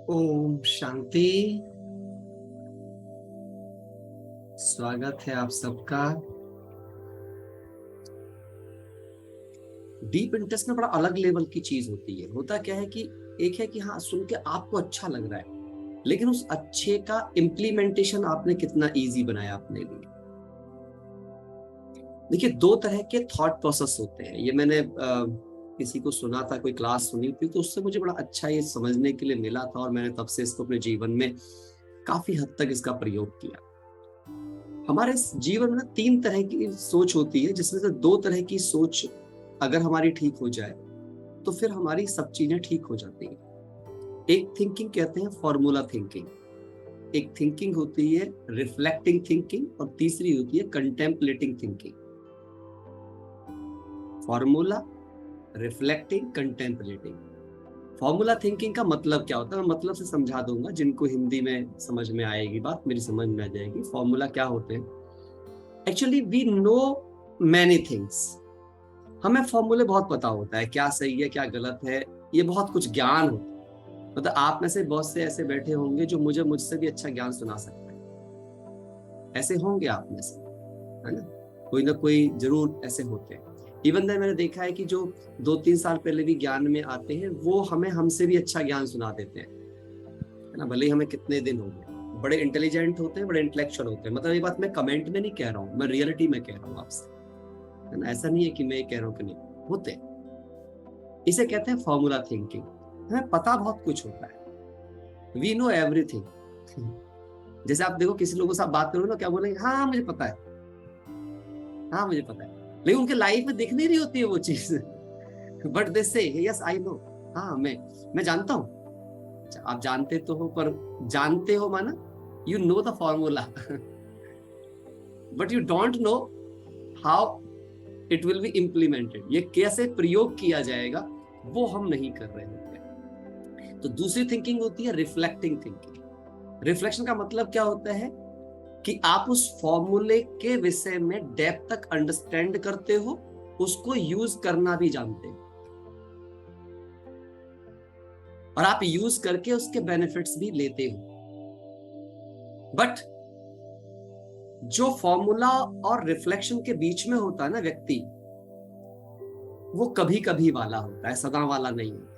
ओम शांति। स्वागत है आप सबका। डीप इंटरेस्ट में बड़ा अलग लेवल की चीज होती है। होता क्या है कि एक है कि हाँ, सुन के आपको अच्छा लग रहा है, लेकिन उस अच्छे का इम्प्लीमेंटेशन आपने कितना इजी बनाया अपने लिए। देखिए, दो तरह के थॉट प्रोसेस होते हैं। ये मैंने किसी को सुना था, कोई क्लास सुनी थी, तो उससे मुझे बड़ा अच्छा ये समझने के लिए मिला था, और मैंने तब से इसको अपने जीवन में काफी हद तक इसका प्रयोग किया। हमारे जीवन में तीन तरह की सोच होती है, जिसमें से दो तरह की सोच अगर हमारी ठीक हो जाए तो फिर हमारी सब चीजें ठीक हो जाती हैं। एक थिंकिंग कहते हैं फॉर्मूला थिंकिंग, एक थिंकिंग होती है रिफ्लेक्टिंग थिंकिंग, और तीसरी होती है contemplating thinking. Formula, reflecting, contemplating. Formula thinking का मतलब क्या होता है, मैं मतलब से समझा दूंगा, जिनको हिंदी में समझ में आएगी बात मेरी समझ में आ जाएगी। फॉर्मूला क्या होते हैं? Actually we know many things. हमें फॉर्मूले बहुत पता होता है, क्या सही है क्या गलत है, ये बहुत कुछ ज्ञान होता है। मतलब आप में से बहुत से ऐसे बैठे होंगे जो मुझसे भी अच्छा ज्ञान सुना सकते हैं। ऐसे होंगे आप में से, है ना कोई जरूर ऐसे होते हैं। इवन मैंने देखा है कि जो 2-3 साल पहले भी ज्ञान में आते हैं, वो हमें हमसे भी अच्छा ज्ञान सुना देते हैं, है ना। भले ही हमें कितने दिन हो गए, बड़े इंटेलिजेंट होते हैं, बड़े इंटेलेक्चुअल होते हैं। मतलब ये बात मैं कमेंट में नहीं कह रहा हूँ, मैं रियलिटी में कह रहा हूँ आपसे, है ना। ऐसा नहीं है कि मैं कह रहा हूँ कि नहीं होते। इसे कहते हैं फॉर्मूला थिंकिंग। हमें पता बहुत कुछ होता है, वी नो एवरीथिंग। जैसे आप देखो, किसी लोगों से आप बात करो ना, क्या बोलेंगे? हाँ मुझे पता है, हाँ मुझे पता है। लेकिन उनके लाइफ में दिख नहीं रही होती है वो चीज। बट दे से यस आई नो, हाँ मैं जानता हूँ। आप जानते तो हो, पर जानते हो माना you know the formula, but you don't know how it will be implemented. ये कैसे प्रयोग किया जाएगा वो हम नहीं कर रहे होते। तो दूसरी थिंकिंग होती है रिफ्लेक्टिंग थिंकिंग। रिफ्लेक्शन का मतलब क्या होता है कि आप उस फॉर्मूले के विषय में डेप्थ तक अंडरस्टैंड करते हो, उसको यूज करना भी जानते हो, और आप यूज करके उसके बेनिफिट्स भी लेते हो। बट जो फॉर्मूला और रिफ्लेक्शन के बीच में होता है ना व्यक्ति, वो कभी कभी वाला होता है, सदा वाला नहीं होता।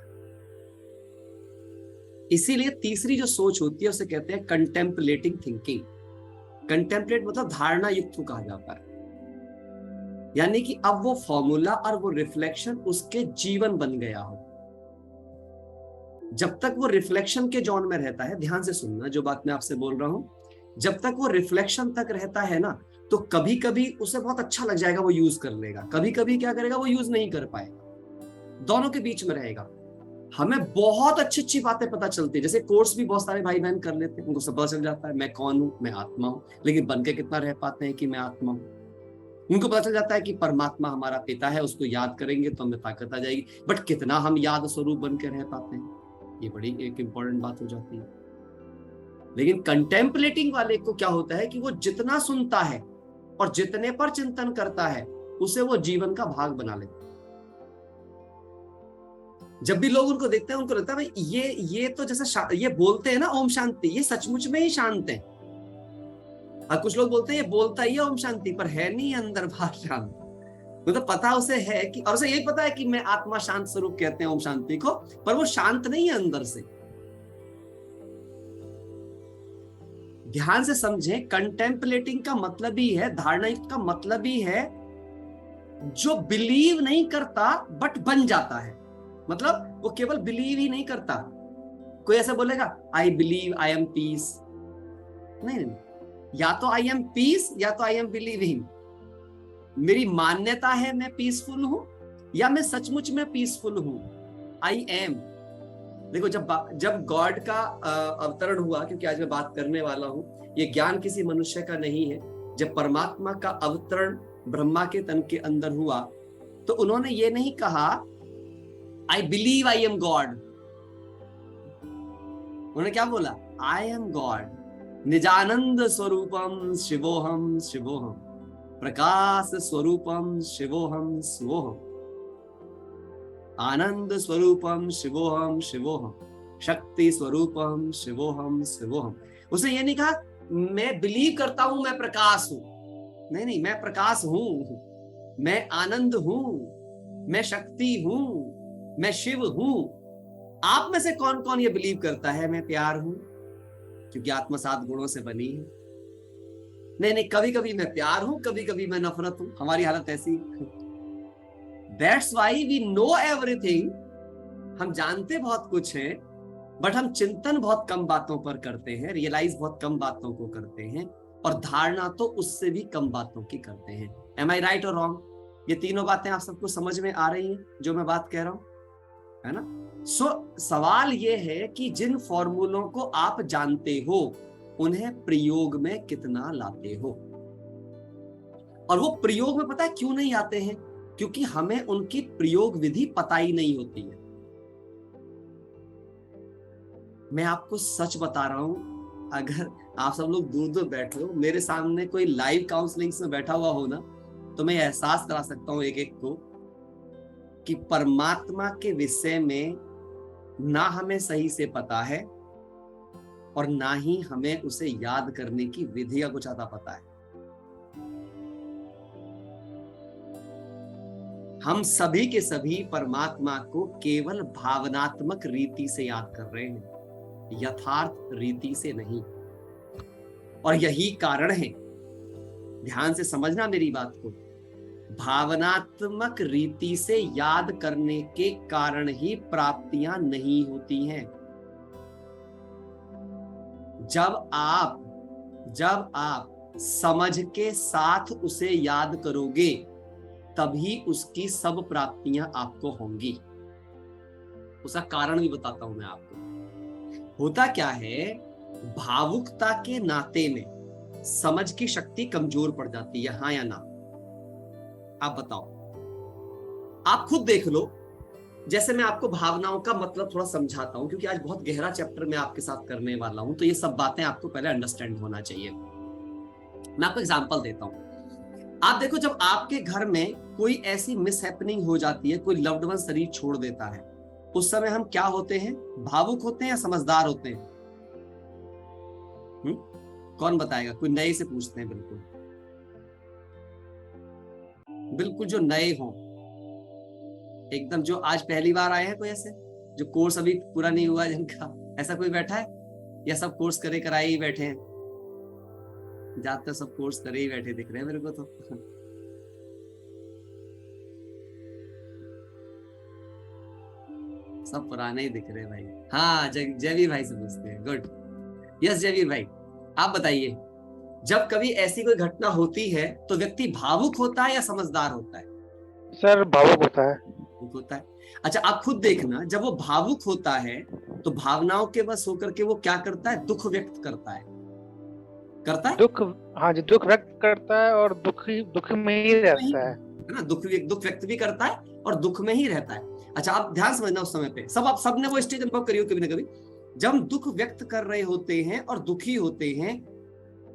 इसीलिए तीसरी जो सोच होती है उसे कहते हैं कंटेम्पलेटिंग थिंकिंग। कंटेम्पलेट मतलब धारणा युक्त कहा जाता है, यानी कि अब वो फॉर्मूला और वो रिफ्लेक्शन उसके जीवन बन गया हो। जब तक वो रिफ्लेक्शन के जोन में रहता है, ध्यान से सुनना जो बात मैं आपसे बोल रहा हूं, जब तक वो रिफ्लेक्शन तक रहता है ना, तो कभी कभी उसे बहुत अच्छा लग जाएगा, वो यूज कर लेगा। कभी कभी क्या करेगा, वो यूज नहीं कर पाएगा, दोनों के बीच में रहेगा। हमें बहुत अच्छी अच्छी बातें पता चलती है, जैसे कोर्स भी बहुत सारे भाई बहन कर लेते हैं, उनको सब पता चल जाता है मैं कौन हूं, मैं आत्मा हूं। लेकिन बन के कितना रह पाते हैं कि मैं आत्मा हूं? उनको पता चल जाता है कि परमात्मा हमारा पिता है, उसको याद करेंगे तो हमें ताकत आ जाएगी, बट कितना हम याद स्वरूप बन के रह पाते हैं, ये बड़ी एक इंपॉर्टेंट बात हो जाती है। लेकिन कंटेम्पलेटिंग वाले को क्या होता है कि वो जितना सुनता है और जितने पर चिंतन करता है, उसे वो जीवन का भाग बना लेता है। जब भी लोग उनको देखते हैं, उनको लगता है भाई ये तो जैसे ये बोलते हैं ना ओम शांति, ये सचमुच में ही शांत है। और कुछ लोग बोलते हैं ये बोलता ही है ओम शांति, पर है नहीं अंदर बाहर शांत। मतलब पता उसे है कि, और उसे यही पता है कि मैं आत्मा शांत स्वरूप कहते हैं ओम शांति को, पर वो शांत नहीं है अंदर से। ध्यान से समझें, कंटेम्पलेटिंग का मतलब ही है, धारणा का मतलब ही है जो बिलीव नहीं करता बट बन जाता है। मतलब वो केवल बिलीव ही नहीं करता। कोई ऐसा बोलेगा I believe I am peace, नहीं, या तो आई एम पीस या तो आई एम बिलीविंग। मेरी मान्यता है मैं पीसफुल हूं, या मैं सचमुच में पीसफुल हूं। I am. देखो, जब गॉड का अवतरण हुआ, क्योंकि आज मैं बात करने वाला हूं, ये ज्ञान किसी मनुष्य का नहीं है। जब परमात्मा का अवतरण ब्रह्मा के तन के अंदर हुआ, तो उन्होंने ये नहीं कहा आई बिलीव आई एम गॉड। उन्होंने क्या बोला? आई एम गॉड, निजानंद स्वरूपम शिवोहम शिवोहम, प्रकाश स्वरूपम शिवोहम शिवोहम, आनंद स्वरूपम शिवोहम शिवोहम। शक्ति स्वरूपम शिवोहम शिवोहम। उसने ये नहीं कहा मैं बिलीव करता हूं मैं प्रकाश हूं, नहीं नहीं, मैं प्रकाश हूं, मैं आनंद हूं, मैं शक्ति हूं, मैं शिव हूं। आप में से कौन कौन ये बिलीव करता है मैं प्यार हूं, क्योंकि आत्मा 7 गुणों से बनी है। नहीं नहीं, कभी कभी मैं प्यार हूं, कभी कभी मैं नफरत हूं, हमारी हालत ऐसी है। That's why we know everything. हम जानते बहुत कुछ है, बट हम चिंतन बहुत कम बातों पर करते हैं, रियलाइज बहुत कम बातों को करते हैं, और धारणा तो उससे भी कम बातों की करते हैं। एम आई राइट और रॉन्ग? ये तीनों बातें आप सबको समझ में आ रही हैं जो मैं बात कह रहा हूं, है ना? सवाल ये है कि जिन फॉर्मूलों को आप जानते हो उन्हें प्रयोग में कितना लाते हो। और वो प्रयोग में पता है क्यों नहीं आते हैं? क्योंकि हमें उनकी प्रयोग विधि पता ही नहीं होती है। मैं आपको सच बता रहा हूं, अगर आप सब लोग दूर दूर बैठे हो, मेरे सामने कोई लाइव काउंसलिंग में बैठा हुआ हो ना, तो मैं एहसास करा सकता हूं एक एक को कि परमात्मा के विषय में ना हमें सही से पता है और ना ही हमें उसे याद करने की विधि का कुछ आता पता है। हम सभी के सभी परमात्मा को केवल भावनात्मक रीति से याद कर रहे हैं, यथार्थ रीति से नहीं। और यही कारण है, ध्यान से समझना मेरी बात को, भावनात्मक रीति से याद करने के कारण ही प्राप्तियां नहीं होती हैं। जब आप समझ के साथ उसे याद करोगे तभी उसकी सब प्राप्तियां आपको होंगी। उसका कारण भी बताता हूं मैं आपको। होता क्या है, भावुकता के नाते में समझ की शक्ति कमजोर पड़ जाती है, हाँ या ना? आप बताओ, आप खुद देख लो। जैसे मैं आपको भावनाओं का मतलब थोड़ा समझाता हूं, क्योंकि आज बहुत गहरा चैप्टर मैं आपके साथ करने वाला हूं, तो ये सब बातें आपको पहले अंडरस्टैंड होना चाहिए। मैं आपको एग्जांपल देता हूं। आप देखो, जब आपके घर में कोई ऐसी मिसहैपनिंग हो जाती है, कोई लव्ड वन शरीर छोड़ देता है, उस समय हम क्या होते हैं? भावुक होते हैं या समझदार होते हैं? कौन बताएगा? कोई नए से पूछते हैं। बिल्कुल जो नए हों, एकदम जो आज पहली बार आए हैं, कोई ऐसे जो कोर्स अभी पूरा नहीं हुआ जिनका, ऐसा कोई बैठा है? या सब कोर्स करे कराए ही बैठे हैं? ज्यादातर सब कोर्स करे ही बैठे दिख रहे हैं मेरे को तो। सब पुराने ही दिख रहे हैं भाई। हाँ, जयवीर भाई से पूछते हैं। गुड, यस जयवीर भाई, आप बताइए, जब कभी ऐसी कोई घटना होती है तो व्यक्ति भावुक होता है या समझदार होता है? सर भावुक होता है। होता है। अच्छा, आप खुद देखना, जब वो भावुक होता है तो भावनाओं के बस होकर के वो क्या करता है? दुख व्यक्त करता है। दुख, हाँ जी, दुख व्यक्त करता है और दुख में ही रहता है ना? दुख व्यक्त भी करता है और दुख में ही रहता है। अच्छा, आप ध्यान समझना, उस समय पे आप सबने वो स्टेज अनुभव करी हो कभी ना कभी, जब हम दुख व्यक्त कर रहे होते हैं और दुखी होते हैं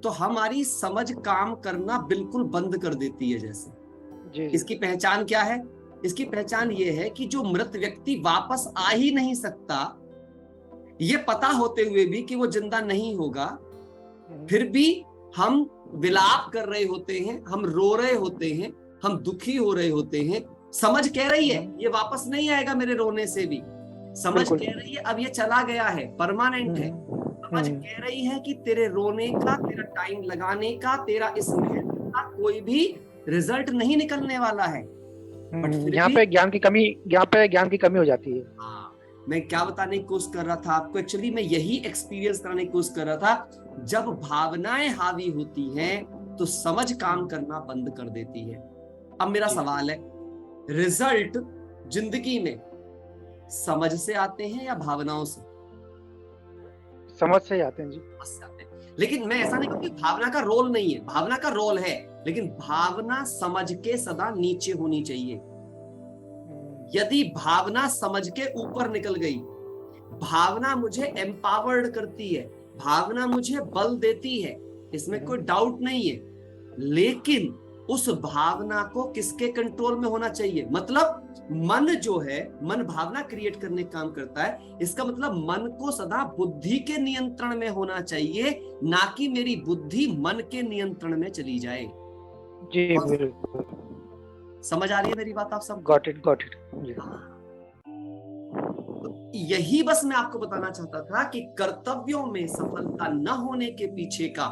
तो हमारी समझ काम करना बिल्कुल बंद कर देती है जैसे जी। इसकी पहचान क्या है? इसकी पहचान ये है कि जो मृत व्यक्ति वापस आ ही नहीं सकता, ये पता होते हुए भी कि वो जिंदा नहीं होगा, फिर भी हम विलाप कर रहे होते हैं, हम रो रहे होते हैं, हम दुखी हो रहे होते हैं। समझ कह रही है ये वापस नहीं आएगा मेरे रोने से भी, समझ कह रही है अब ये चला गया है, परमानेंट है। समझ कह रही है कि तेरे रोने का, तेरा टाइम लगाने का, तेरा इस मेहनत का कोई भी रिजल्ट नहीं निकलने वाला है। यहाँ पे ज्ञान की कमी हो जाती है। हाँ, मैं क्या बताने की कोशिश कर रहा था आपको, एक्चुअली मैं यही एक्सपीरियंस कराने की कोशिश कर रहा था। जब भावनाएं हावी होती हैं तो समझ काम करना बंद कर देती है। अब मेरा सवाल है, रिजल्ट जिंदगी में समझ से आते हैं या भावनाओं से? समझ से आते हैं जी। लेकिन मैं ऐसा नहीं कहूँ कि भावना का रोल नहीं है, भावना का रोल है, लेकिन भावना समझ के सदा नीचे होनी चाहिए। यदि भावना समझ के ऊपर निकल गई, भावना मुझे एम्पावर्ड करती है, भावना मुझे बल देती है, इसमें कोई डाउट नहीं है, लेकिन उस भावना को किसके कंट्रोल में होना चाहिए? मतलब मन जो है, मन भावना क्रिएट करने का काम करता है, इसका मतलब मन को सदा बुद्धि के नियंत्रण में होना चाहिए, ना कि मेरी बुद्धि मन के नियंत्रण में चली जाए। जी बिल्कुल, समझ आ रही है मेरी बात आप सब? Got it. यही बस मैं आपको बताना चाहता था कि कर्तव्यों में सफलता न होने के पीछे का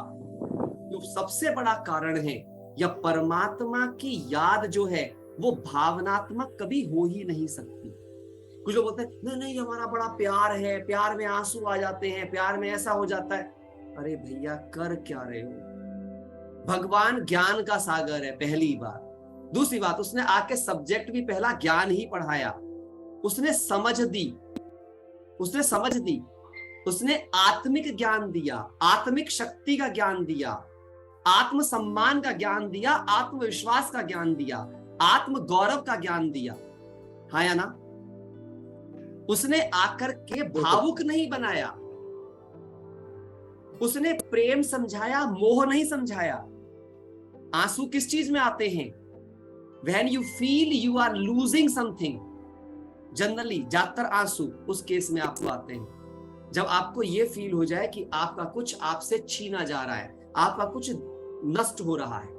जो सबसे बड़ा कारण है, या परमात्मा की याद जो है वो भावनात्मक कभी हो ही नहीं सकती। कुछ लोग बोलते हैं नहीं नहीं हमारा बड़ा प्यार है, प्यार में आंसू आ जाते हैं, प्यार में ऐसा हो जाता है। अरे भैया कर क्या रहे हो? भगवान ज्ञान का सागर है, पहली बात। दूसरी बात, उसने आके सब्जेक्ट भी पहला ज्ञान ही पढ़ाया। उसने समझ दी, उसने आत्मिक ज्ञान दिया, आत्मिक शक्ति का ज्ञान दिया, आत्म सम्मान का ज्ञान दिया, आत्मविश्वास का ज्ञान दिया, आत्म गौरव का ज्ञान दिया, हाँ या ना? उसने आकर के भावुक नहीं बनाया, उसने प्रेम समझाया, मोह नहीं समझाया। आंसू किस चीज में आते हैं? When you feel you are losing something, generally ज्यादातर आंसू उस केस में आपको आते हैं जब आपको ये फील हो जाए कि आपका कुछ आपसे छीना जा रहा है, आपका कुछ नष्ट हो रहा है।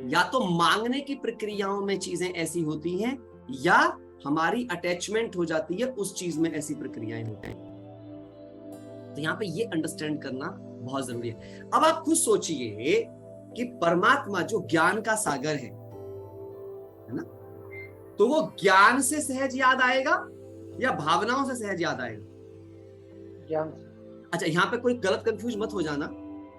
या तो मांगने की प्रक्रियाओं में चीजें ऐसी होती हैं, या हमारी अटैचमेंट हो जाती है उस चीज में, ऐसी प्रक्रियाएं होती हैं। तो यहाँ पे ये अंडरस्टैंड करना बहुत जरूरी है। अब आप खुद सोचिए कि परमात्मा जो ज्ञान का सागर है ना, तो वो ज्ञान से सहज याद आएगा या भावनाओं से सहज याद आएगा? ज्ञान। अच्छा, यहाँ पे कोई गलत कंफ्यूज मत हो जाना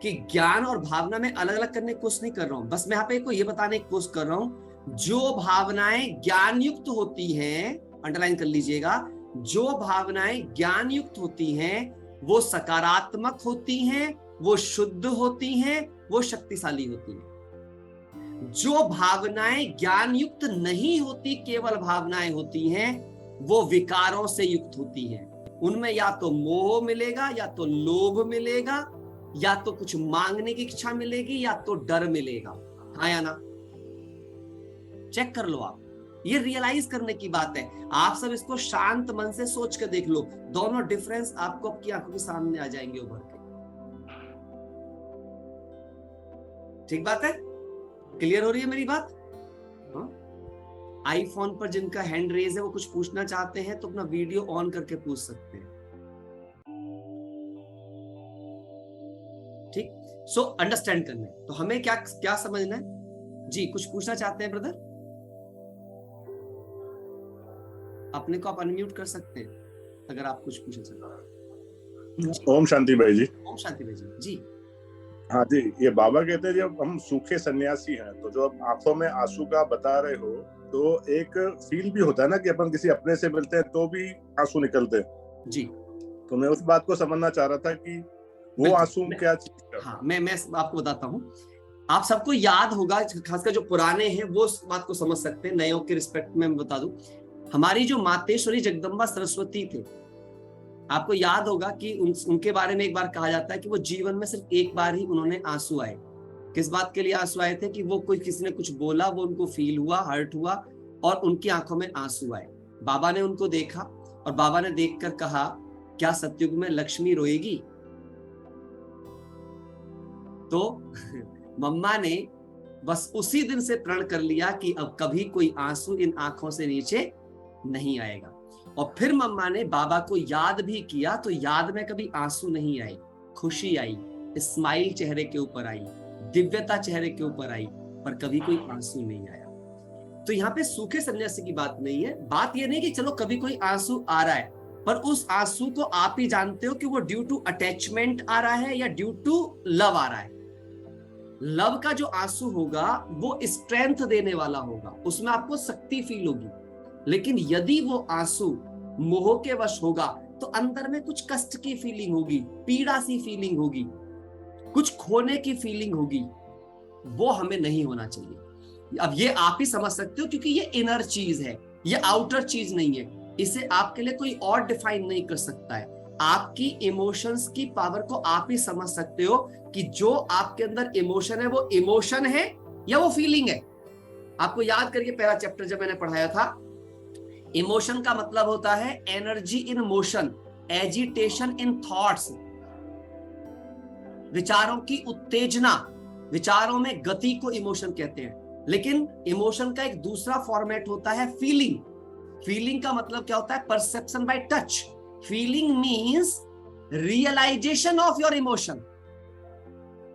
कि ज्ञान और भावना में अलग अलग करने की कोशिश नहीं कर रहा हूं, बस मैं यहाँ पे को ये बताने की कोशिश कर रहा हूं, जो भावनाएं ज्ञान युक्त होती हैं, अंडरलाइन कर लीजिएगा, जो भावनाएं ज्ञान युक्त होती हैं वो सकारात्मक होती हैं, वो शुद्ध होती हैं, वो शक्तिशाली होती हैं। जो भावनाएं ज्ञान युक्त नहीं होती, केवल भावनाएं होती हैं, वो विकारों से युक्त होती हैं। उनमें या तो मोह मिलेगा, या तो लोभ मिलेगा, या तो कुछ मांगने की इच्छा मिलेगी, या तो डर मिलेगा, हाँ या ना? चेक कर लो आप, ये रियलाइज करने की बात है। आप सब इसको शांत मन से सोच कर देख लो, दोनों डिफरेंस आपको आपकी आंखों के सामने आ जाएंगे उभर के। ठीक बात है? क्लियर हो रही है मेरी बात? आईफोन पर जिनका हैंड रेज है वो कुछ पूछना चाहते हैं तो अपना वीडियो ऑन करके पूछ सकते हैं। ठीक, सो अंडरस्टैंड करना है। तो हमें क्या क्या समझना है जी? कुछ पूछना चाहते हैं ब्रदर? अपने को आप अनम्यूट कर सकते हैं अगर आप कुछ पूछना चाहते हैं। ओम शांति भाई जी। ओम शांति भाई जी। हाँ जी, ये बाबा कहते हैं जब हम सूखे सन्यासी हैं तो जो आप आंखों में आंसू का बता रहे हो, तो एक फील भी होता है ना कि अपन किसी अपने से मिलते हैं तो भी आंसू निकलते हैं जी। तो मैं उस बात को समझना चाह रहा था कि वो आंसू क्या चीज है। हाँ, मैं आपको बताता हूँ। आप सबको याद होगा, खासकर जो पुराने हैं वो इस बात को समझ सकते हैं, नयों के रिस्पेक्ट में मैं बता दूं, हमारी जो मातेश्वरी जगदम्बा सरस्वती थे, आपको याद होगा कि उनके बारे में एक बार कहा जाता है कि वो जीवन में सिर्फ एक बार ही उन्होंने आंसू आए। किस बात के लिए आंसू आए थे? कि वो कोई किसी ने कुछ बोला, वो उनको फील हुआ, हर्ट हुआ और उनकी आंखों में आंसू आए। बाबा ने उनको देखा और बाबा ने देखकर कहा, क्या सतयुग में लक्ष्मी रोएगी? तो मम्मा ने बस उसी दिन से प्रण कर लिया कि अब कभी कोई आंसू इन आंखों से नीचे नहीं आएगा। और फिर मम्मा ने बाबा को याद भी किया तो याद में कभी आंसू नहीं आए, खुशी आई, स्माइल चेहरे के ऊपर आई, दिव्यता चेहरे के ऊपर आई, पर कभी कोई आंसू नहीं आया। तो यहाँ पे सूखे सन्यासी की बात नहीं है। बात ये नहीं कि चलो कभी कोई आंसू आ रहा है, पर उस आंसू को आप ही जानते हो कि वो ड्यू टू अटैचमेंट आ रहा है या ड्यू टू लव आ रहा है। लव का जो आंसू होगा वो स्ट्रेंथ देने वाला होगा, उसमें आपको शक्ति फील होगी। लेकिन यदि वो आंसू मोह के वश होगा तो अंदर में कुछ कष्ट की फीलिंग होगी, पीड़ा सी फीलिंग होगी, कुछ खोने की फीलिंग होगी। वो हमें नहीं होना चाहिए। अब ये आप ही समझ सकते हो क्योंकि ये इनर चीज है, ये आउटर चीज नहीं है। इसे आपके लिए कोई और डिफाइन नहीं कर सकता है। आपकी इमोशंस की पावर को आप ही समझ सकते हो कि जो आपके अंदर इमोशन है वो इमोशन है या वो फीलिंग है। आपको याद करिए पहला चैप्टर जब मैंने पढ़ाया था, इमोशन का मतलब होता है energy in motion, agitation in thoughts, विचारों की उत्तेजना, विचारों में गति को इमोशन कहते हैं। लेकिन इमोशन का एक दूसरा फॉर्मेट होता है फीलिंग। फीलिंग का मतलब क्या होता है? Perception by touch. Feeling means realisation of your emotion,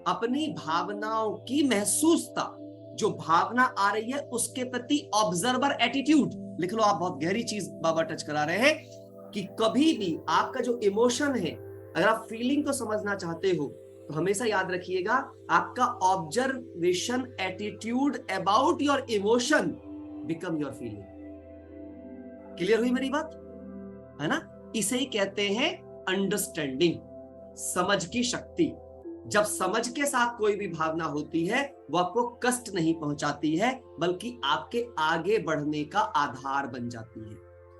अपनी भावनाओं की महसूसता, जो भावना आ रही है उसके प्रति ऑब्जर्वर एटीट्यूड। लिख लो आप, बहुत गहरी चीज बाबा टच करा रहे हैं कि कभी भी आपका जो इमोशन है, अगर आप फीलिंग को समझना चाहते हो तो हमेशा याद रखिएगा आपका observation attitude about your emotion become your feeling. Clear हुई मेरी बात? है ना? इसे ही कहते हैं अंडरस्टैंडिंग, समझ की शक्ति। जब समझ के साथ कोई भी भावना होती है वो आपको कष्ट नहीं पहुंचाती है, बल्कि आपके आगे बढ़ने का आधार बन जाती है,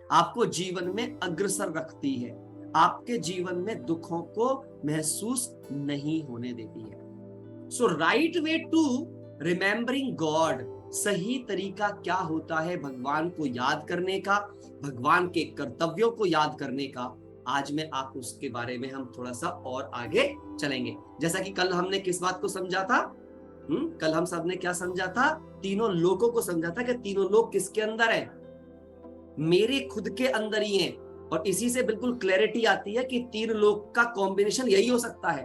आपको जीवन में अग्रसर रखती है, आपके जीवन में दुखों को महसूस नहीं होने देती है। So right way to remembering God, सही तरीका क्या होता है भगवान को याद करने का, भगवान के कर्तव्यों को याद करने का, आज मैं आप उसके बारे में हम थोड़ा सा और आगे चलेंगे। जैसा कि कल हमने किस बात को समझा था? कल हम सब ने क्या समझा था? तीनों लोकों को समझा था कि तीनों लोक किसके अंदर है? मेरे खुद के अंदर ही है। और इसी से बिल्कुल क्लैरिटी आती है कि तीन लोक का कॉम्बिनेशन यही हो सकता है।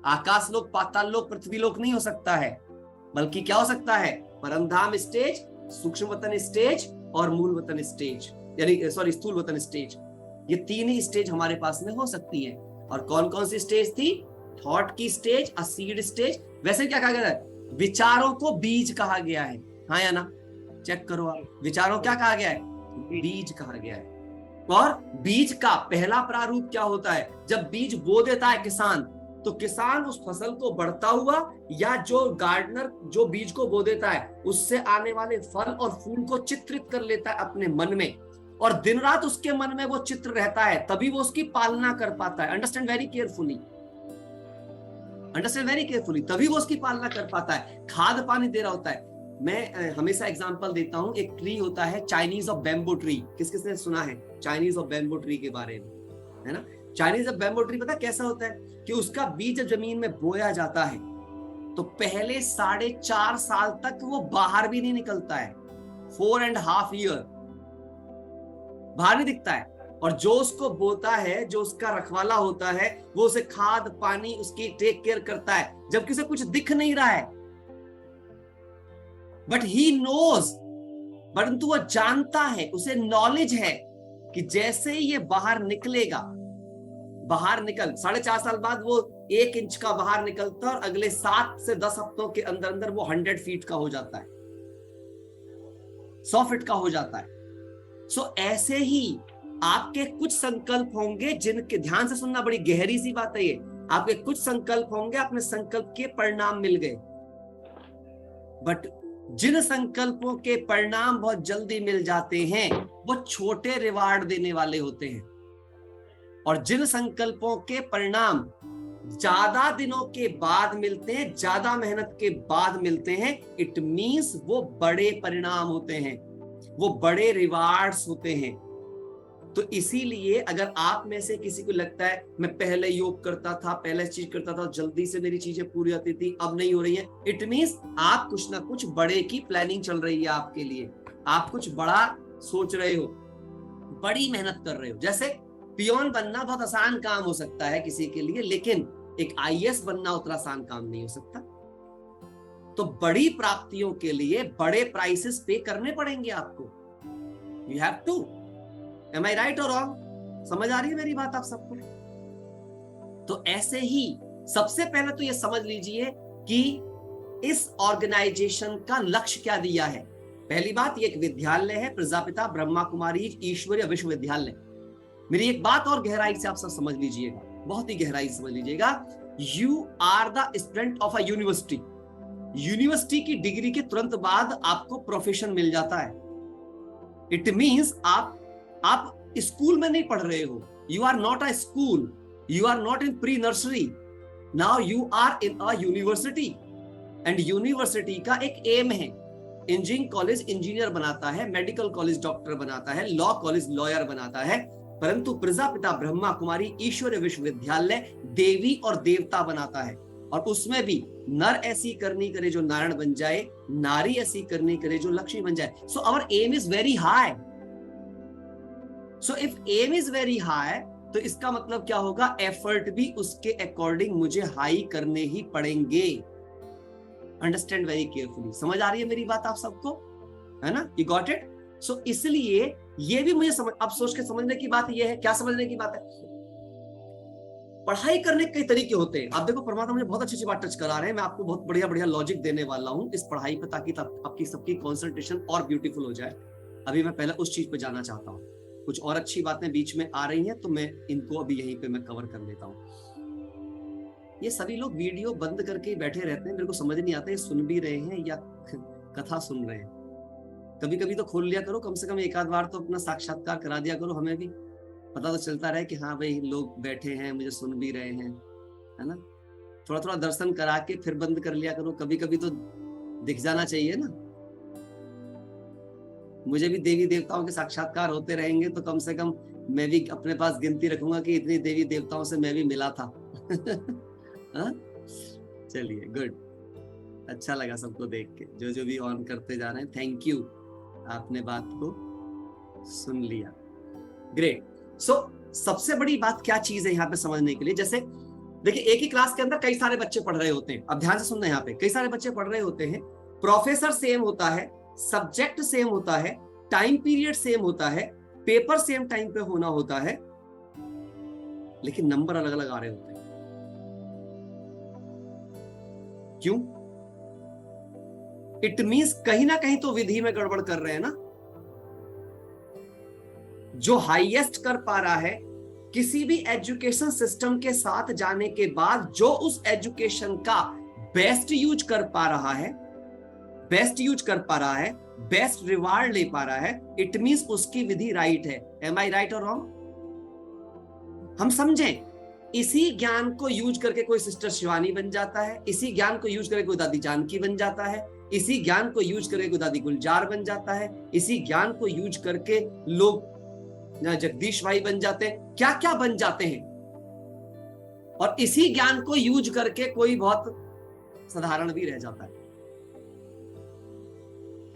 आकाश लोक, पाताल लोक, पृथ्वी लोक नहीं हो सकता है, बल्कि क्या हो सकता है? परमधाम स्टेज, सूक्ष्म वतन स्टेज और मूल वतन स्टेज, यानी सॉरी स्थूल वतन स्टेज। ये तीन ही स्टेज हमारे पास में हो सकती है। और कौन कौन सी स्टेज थी? थॉट की स्टेज, अ सीड स्टेज। वैसे क्या कहा गया है? विचारों को बीज कहा गया है, हाँ या ना? चेक करो आप, विचारों क्या कहा गया है? बीज कहा गया है। और बीज का पहला प्रारूप क्या होता है? जब बीज बो देता है किसान, तो किसान उस फसल को बढ़ता हुआ, या जो गार्डनर जो बीज को बो देता है उससे आने वाले फल और फूल को चित्रित कर लेता है अपने मन में, और दिन रात उसके मन में वो चित्र रहता है, तभी वो उसकी पालना कर पाता है। Understand very carefully, understand very carefully, तभी वो उसकी पालना कर पाता है, खाद पानी दे रहा होता है। मैं हमेशा एग्जांपल देता हूं, एक ट्री होता है चाइनीज ऑफ बैम्बू ट्री। किस किसने सुना है चाइनीज ऑफ बैम्बू ट्री के बारे में? है ना? चाइनीज ऑफ बैम्बू ट्री पता कैसा होता है कि उसका बीज जमीन में बोया जाता है तो पहले 4.5 साल तक वो बाहर भी नहीं निकलता है, 4.5 ईयर बाहर नहीं दिखता है। और जो उसको बोता है, जो उसका रखवाला होता है, वो उसे खाद पानी उसकी टेक केयर करता है, जबकि उसे कुछ दिख नहीं रहा है, बट ही नोज, परंतु वो जानता है, उसे नॉलेज है कि जैसे ही ये बाहर निकलेगा, बाहर निकल 4.5 साल बाद वो 1 इंच का बाहर निकलता है और अगले 7 से 10 हफ्तों के अंदर अंदर वो 100 फीट का हो जाता है, 100 फीट का हो जाता है। सो ऐसे ही आपके कुछ संकल्प होंगे जिनके, ध्यान से सुनना, बड़ी गहरी सी बात है ये, आपके कुछ संकल्प होंगे, अपने संकल्प के परिणाम मिल गए, बट जिन संकल्पों के परिणाम बहुत जल्दी मिल जाते हैं वो छोटे रिवार्ड देने वाले होते हैं, और जिन संकल्पों के परिणाम ज्यादा दिनों के बाद मिलते हैं, ज्यादा मेहनत के बाद मिलते हैं, इट मींस वो बड़े परिणाम होते हैं, वो बड़े रिवार्ड्स होते हैं। तो इसीलिए अगर आप में से किसी को लगता है मैं पहले योग करता था, पहले चीज करता था, जल्दी से मेरी चीजें पूरी होती थी, अब नहीं हो रही है, इट मींस आप कुछ ना कुछ बड़े की प्लानिंग चल रही है आपके लिए, आप कुछ बड़ा सोच रहे हो, बड़ी मेहनत कर रहे हो। जैसे पियोन बनना बहुत आसान काम हो सकता है किसी के लिए, लेकिन एक आईएएस बनना उतना आसान काम नहीं हो सकता। तो बड़ी प्राप्तियों के लिए बड़े प्राइसेस पे करने पड़ेंगे आपको, you have to. Am I right or wrong? समझ आ रही है मेरी बात आप सबको? तो ऐसे ही सबसे पहले तो ये समझ लीजिए कि इस ऑर्गेनाइजेशन का लक्ष्य क्या दिया है। पहली बात, ये एक विद्यालय है, प्रजापिता ब्रह्मा कुमारी ईश्वरीय विश्वविद्यालय। मेरी एक बात और गहराई से आप सब समझ लीजिएगा, बहुत ही गहराई से समझ लीजिएगा। You are the student of a university. University की डिग्री के तुरंत बाद आपको प्रोफेशन मिल जाता है। इट मींस आप स्कूल में नहीं पढ़ रहे हो, you are not a school, you are not in pre nursery, now you are in a university. And university का एक एम है, इंजीनियरिंग कॉलेज इंजीनियर बनाता है, मेडिकल कॉलेज डॉक्टर बनाता है, लॉ कॉलेज लॉयर बनाता है, परंतु प्रजापिता ब्रह्मा कुमारी ईश्वरीय विश्वविद्यालय देवी और देवता बनाता है। और उसमें भी नर ऐसी करनी करे जो नारायण बन जाए, नारी ऐसी करनी करे जो लक्ष्मी बन जाए। So our aim is very high. So if aim is very high, तो इसका मतलब क्या होगा, एफर्ट भी उसके अकॉर्डिंग मुझे हाई करने ही पड़ेंगे। Understand very carefully. समझ आ रही है मेरी बात आप सबको, है ना? You got it? सो इसलिए ये भी मुझे समझ, अब सोच के समझने की बात ये है, क्या समझने की बात है, पढ़ाई करने के कई तरीके होते हैं। आप देखो परमात्मा मुझे बहुत अच्छी बात टच करा रहे हैं, मैं आपको बहुत बढ़िया बढ़िया लॉजिक देने वाला हूं इस पढ़ाई पे, ताकि आपकी सबकी कंसंट्रेशन और ब्यूटीफुल हो जाए। अभी मैं पहले उस चीज पे जाना चाहता हूँ, कुछ और अच्छी बातें बीच में आ रही हैं, तो मैं इनको अभी यहीं पे मैं कवर कर लेता हूँ। ये सभी लोग वीडियो बंद करके बैठे रहते हैं, मेरे को समझ नहीं आता ये सुन भी रहे हैं या कथा सुन रहे हैं। कभी कभी तो खोल लिया करो, कम से कम एक आध बार तो अपना साक्षात्कार करा दिया करो, हमें भी पता तो चलता रहे कि हाँ भाई लोग बैठे हैं, मुझे सुन भी रहे हैं, है ना? थोड़ा थोड़ा दर्शन करा के फिर बंद कर लिया करो, कभी कभी तो दिख जाना चाहिए ना। मुझे भी देवी देवताओं के साक्षात्कार होते रहेंगे तो कम से कम मैं भी अपने पास गिनती रखूंगा कि इतनी देवी देवताओं से मैं भी मिला था। चलिए, गुड, अच्छा लगा सबको देख के, जो जो भी ऑन करते जा रहे हैं, थैंक यू, आपने बात को सुन लिया, ग्रेट। सो सबसे बड़ी बात क्या चीज है यहाँ पे समझने के लिए, जैसे देखिए एक ही क्लास के अंदर कई सारे बच्चे पढ़ रहे होते हैं, अब ध्यान से सुनना, यहाँ पे कई सारे बच्चे पढ़ रहे होते हैं, प्रोफेसर सेम होता है, सब्जेक्ट सेम होता है, टाइम पीरियड सेम होता है, पेपर सेम टाइम पे होना होता है, लेकिन नंबर अलग अलग आ रहे होते हैं। क्यों? इट मींस कहीं ना कहीं तो विधि में गड़बड़ कर रहे हैं ना। जो हाईएस्ट कर पा रहा है किसी भी एजुकेशन सिस्टम के साथ जाने के बाद, जो उस एजुकेशन का बेस्ट यूज कर पा रहा है, बेस्ट रिवार्ड ले पा रहा है, इट मींस उसकी विधि राइट है। एम आई राइट और रॉन्ग? हम समझें, इसी ज्ञान को यूज करके कोई सिस्टर शिवानी बन जाता है, इसी ज्ञान को यूज करके कोई दादी जानकी बन जाता है, इसी ज्ञान को यूज करके कोई दादी गुलजार बन जाता है, इसी ज्ञान को यूज करके लोग जगदीश भाई बन जाते हैं, क्या क्या बन जाते हैं। और इसी ज्ञान को यूज करके कोई बहुत साधारण भी रह जाता है।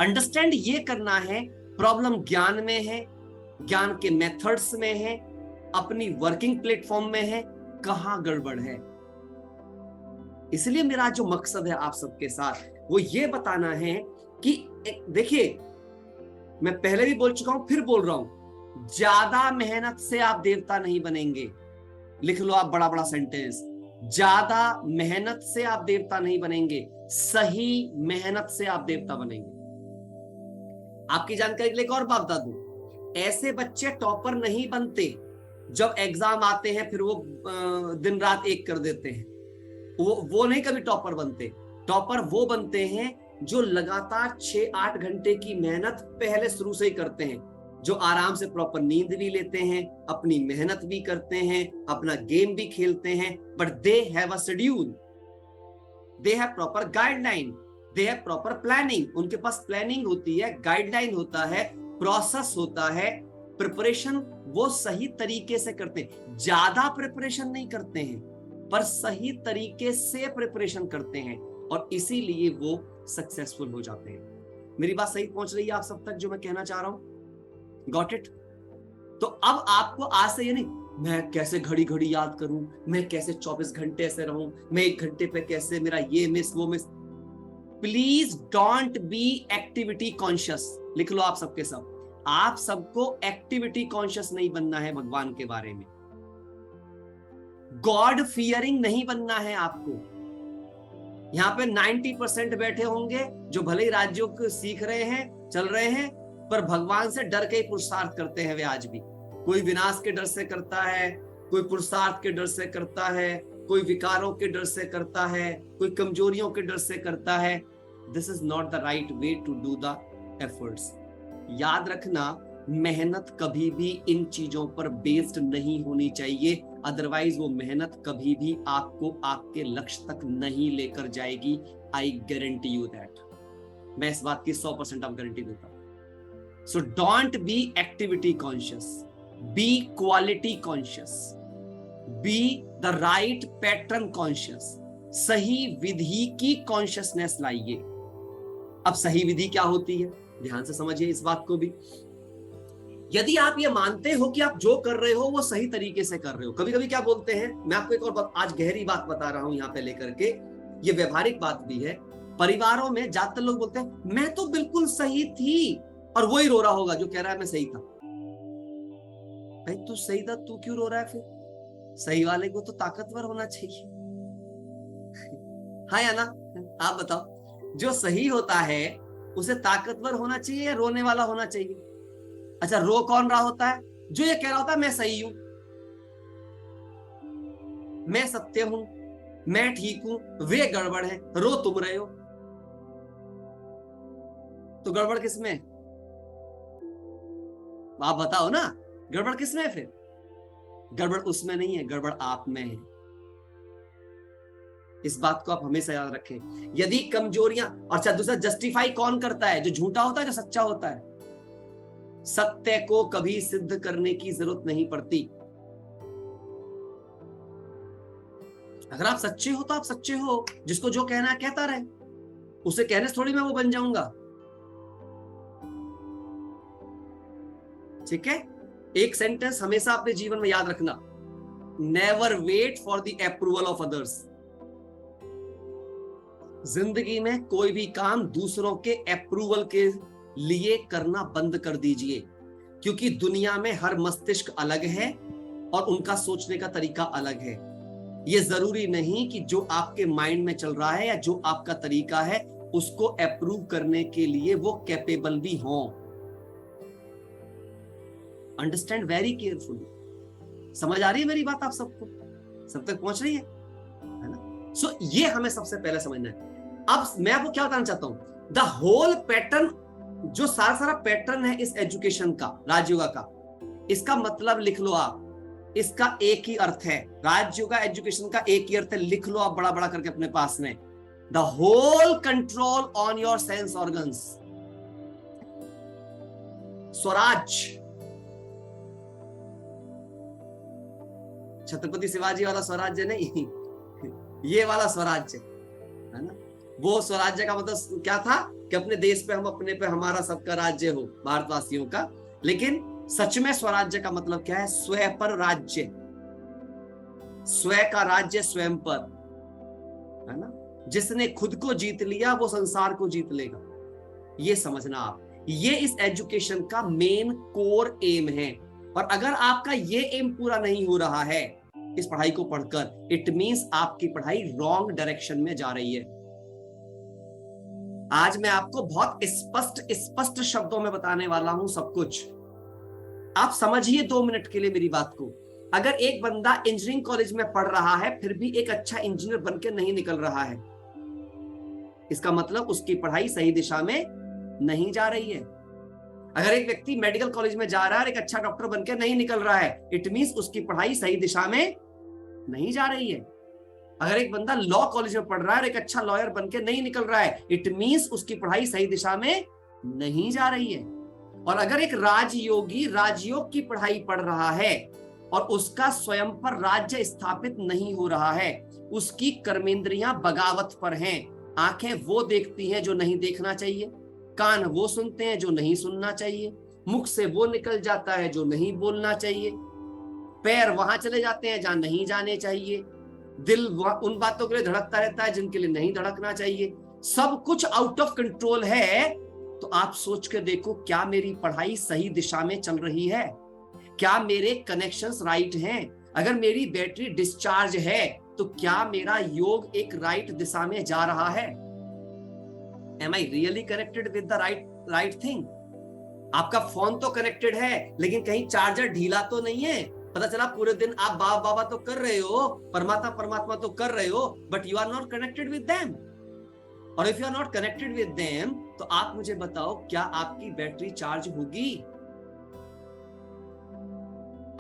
अंडरस्टैंड ये करना है, प्रॉब्लम ज्ञान में है, ज्ञान के मेथड्स में है, अपनी वर्किंग प्लेटफॉर्म में है, कहां गड़बड़ है। इसलिए मेरा जो मकसद है आप सबके साथ वो ये बताना है कि देखिए, मैं पहले भी बोल चुका हूं, फिर बोल रहा हूं, ज्यादा मेहनत से आप देवता नहीं बनेंगे। लिख लो आप बड़ा बड़ा सेंटेंस, ज्यादा मेहनत से आप देवता नहीं बनेंगे, सही मेहनत से आप देवता बनेंगे। आपकी जानकारी के लिए एक और बात बता दूं, ऐसे बच्चे टॉपर नहीं बनते। जब एग्जाम आते हैं फिर वो दिन रात एक कर देते हैं, वो नहीं कभी टॉपर बनते। टॉपर वो बनते हैं जो लगातार 6-8 घंटे की मेहनत पहले शुरू से ही करते हैं, जो आराम से प्रॉपर नींद भी लेते हैं, अपनी मेहनत भी करते हैं, अपना गेम भी खेलते हैं, but they have a schedule, they have proper guideline, they have proper planning. उनके पास प्लानिंग होती है, गाइडलाइन होता है, प्रोसेस होता है, प्रिपरेशन वो सही तरीके से करते हैं। ज्यादा प्रिपरेशन नहीं करते हैं, पर सही तरीके से प्रिपरेशन करते हैं, और इसीलिए वो सक्सेसफुल हो जाते हैं। मेरी बात सही पहुंच रही है आप सब तक जो मैं कहना चाह रहा हूं? Got it? तो अब आपको आज से ये नहीं, मैं कैसे घड़ी घड़ी याद करूं, मैं कैसे 24 घंटे ऐसे रहूं, मैं 1 घंटे पे कैसे मेरा ये मिस वो miss. Please don't be activity conscious. लिख लो आप सबके सब, आप सबको एक्टिविटी कॉन्शियस नहीं बनना है भगवान के बारे में। गॉड फियरिंग नहीं बनना है आपको। यहां पे 90% बैठे होंगे जो भले ही राज्यों को सीख रहे हैं, चल रहे हैं, पर भगवान से डर के ही पुरुषार्थ करते हैं वे आज भी। कोई विनाश के डर से करता है, कोई पुरुषार्थ के डर से करता है, कोई विकारों के डर से करता है, कोई कमजोरियों के डर से करता है। This is not the right way to do the efforts. याद रखना, मेहनत कभी भी इन चीजों पर बेस्ड नहीं होनी चाहिए, अदरवाइज वो मेहनत कभी भी आपको आपके लक्ष्य तक नहीं लेकर जाएगी। आई गारंटी यू दैट, मैं इस बात की 100% आप गारंटी देता हूं। So don't be activity conscious, be quality conscious, be the right pattern conscious, सही विधि की कॉन्शियसनेस लाइए। अब सही विधि क्या होती है, ध्यान से समझिए इस बात को भी। यदि आप ये मानते हो कि आप जो कर रहे हो वो सही तरीके से कर रहे हो, कभी कभी क्या बोलते हैं, मैं आपको एक और आज गहरी बात बता रहा हूं यहां पे लेकर के, ये व्यवहारिक बात भी है। परिवारों में ज्यादातर लोग बोलते हैं मैं तो बिल्कुल सही थी, और वही रो रहा होगा जो कह रहा है मैं सही था। भाई तू सही था, तू क्यों रो रहा है फिर? सही वाले को तो ताकतवर होना चाहिए। हाँ या ना, आप बताओ, जो सही होता है उसे ताकतवर होना चाहिए या रोने वाला होना चाहिए? अच्छा, रो कौन रहा होता है? जो ये कह रहा होता है मैं सही हूं, मैं सत्य हूं, मैं ठीक हूं, वे गड़बड़ है, रो तुम रहे हो। तो गड़बड़ किसमें? आप बताओ ना, गड़बड़ किसमें? फिर गड़बड़ उसमें नहीं है, गड़बड़ आप में है। इस बात को आप हमेशा याद रखें। यदि कमजोरियां, और अच्छा दूसरा, जस्टिफाई कौन करता है? जो झूठा होता है, जो सच्चा होता है। सत्य को कभी सिद्ध करने की जरूरत नहीं पड़ती। अगर आप सच्चे हो तो आप सच्चे हो, जिसको जो कहना है कहता रहे, उसे कहने से थोड़ी मैं वो बन जाऊंगा। ठीक है, एक सेंटेंस हमेशा अपने जीवन में याद रखना, never wait for the approval of others. जिंदगी में कोई भी काम दूसरों के अप्रूवल के लिए करना बंद कर दीजिए, क्योंकि दुनिया में हर मस्तिष्क अलग है और उनका सोचने का तरीका अलग है। यह जरूरी नहीं कि जो आपके माइंड में चल रहा है या जो आपका तरीका है उसको अप्रूव करने के लिए वो कैपेबल भी हों। Understand very carefully. समझ आ रही है मेरी बात? आप सबको सब तक पहुंच रही है ना? सो ये हमें सबसे पहले समझना है। अब मैं आपको क्या बताना चाहता हूं, द होल पैटर्न, जो सारा पैटर्न है इस एजुकेशन का, राजयोग का, इसका मतलब लिख लो आप। इसका एक ही अर्थ है, राजयोग एजुकेशन का एक ही अर्थ है, लिख लो आप बड़ा बड़ा करके अपने पास में, the whole control on your sense organs. स्वराज, छत्रपति शिवाजी वाला स्वराज्य नहीं, ये वाला स्वराज्य है ना। वो स्वराज्य का मतलब क्या था कि अपने देश पे हम, अपने पे हमारा सबका राज्य हो, भारतवासियों का। लेकिन सच में स्वराज्य का मतलब क्या है? स्वयं पर राज्य, स्वयं का राज्य स्वयं पर, है ना। जिसने खुद को जीत लिया वो संसार को जीत लेगा, ये समझना आप। ये इस एजुकेशन का मेन कोर एम है। और अगर आपका ये एम पूरा नहीं हो रहा है इस पढ़ाई को पढ़कर, इट मींस आपकी पढ़ाई रॉन्ग डायरेक्शन में जा रही है। आज मैं आपको बहुत स्पष्ट शब्दों में बताने वाला हूं सब कुछ। आप समझिए 2 मिनट के लिए मेरी बात को। अगर एक बंदा इंजीनियरिंग कॉलेज में पढ़ रहा है फिर भी एक अच्छा इंजीनियर बनकर नहीं निकल रहा है, इसका मतलब उसकी पढ़ाई सही दिशा में नहीं जा रही है। अगर एक व्यक्ति मेडिकल कॉलेज में जा रहा है और एक अच्छा डॉक्टर बनकर नहीं निकल रहा है, इट मींस उसकी पढ़ाई सही दिशा में नहीं जा रही है। अगर एक बंदा लॉ कॉलेज में पढ़ रहा है और एक अच्छा लॉयर बनकर नहीं निकल रहा है, इट मींस उसकी पढ़ाई सही दिशा में नहीं जा रही है। और अगर एक राजयोगी राजयोग की पढ़ाई पढ़ रहा है और उसका स्वयं पर राज्य स्थापित नहीं हो रहा है, उसकी कर्मेंद्रियां बगावत पर हैं। आंखें वो देखती हैं जो नहीं देखना चाहिए, कान वो सुनते हैं जो नहीं सुनना चाहिए, मुख से वो निकल जाता है जो नहीं बोलना चाहिए, पैर वहां चले जाते हैं जहां नहीं जाने चाहिए, दिल उन बातों के लिए धड़कता रहता है जिनके लिए नहीं धड़कना चाहिए। सब कुछ आउट ऑफ कंट्रोल है। तो आप सोच के देखो, क्या मेरी पढ़ाई सही दिशा में चल रही है? क्या मेरे कनेक्शंस राइट हैं? अगर मेरी बैटरी डिस्चार्ज है तो क्या मेरा योग एक राइट दिशा में जा रहा है? Am I really connected with the right thing? आपका फोन तो कनेक्टेड है लेकिन कहीं चार्जर ढीला तो नहीं है। पता चला पूरे दिन आप बाबा तो कर रहे हो, परमात्मा तो कर रहे हो, but you are not connected with them. और if you are not connected with them, तो आप मुझे बताओ क्या आपकी बैटरी चार्ज होगी?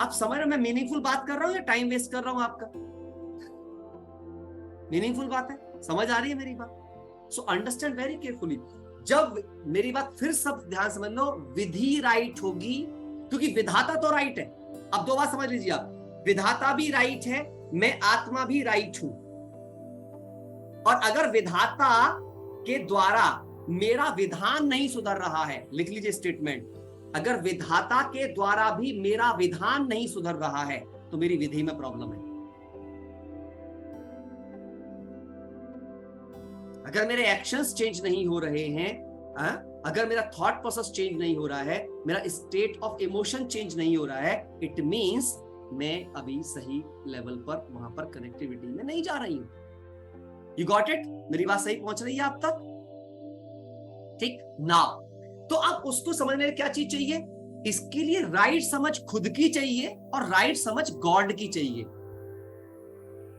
आप समझ रहे हो मैं मीनिंगफुल बात कर रहा हूं या टाइम वेस्ट कर रहा हूं आपका? मीनिंगफुल बात है, समझ आ रही है मेरी बात? So understand very carefully. जब मेरी बात फिर सब ध्यान समझ लो, विधि राइट होगी क्योंकि विधाता तो राइट है। अब दो बात समझ लीजिए आप, विधाता भी राइट है, मैं आत्मा भी राइट हूं। और अगर विधाता के द्वारा मेरा विधान नहीं सुधर रहा है, लिख लीजिए स्टेटमेंट, अगर विधाता के द्वारा भी मेरा विधान नहीं सुधर रहा है तो मेरी विधि में प्रॉब्लम है। अगर मेरे एक्शंस चेंज नहीं हो रहे हैं, अगर मेरा थॉट प्रोसेस चेंज नहीं हो रहा है, मेरा स्टेट ऑफ इमोशन चेंज नहीं हो रहा है, इट मींस मैं अभी सही लेवल पर वहां पर कनेक्टिविटी में नहीं जा रही हूं। You got it? मेरी बात सही पहुंच रही है आप तक? ठीक नाउ, तो आप उसको समझने क्या चीज चाहिए? इसके लिए राइट समझ खुद की चाहिए और राइट समझ गॉड की चाहिए।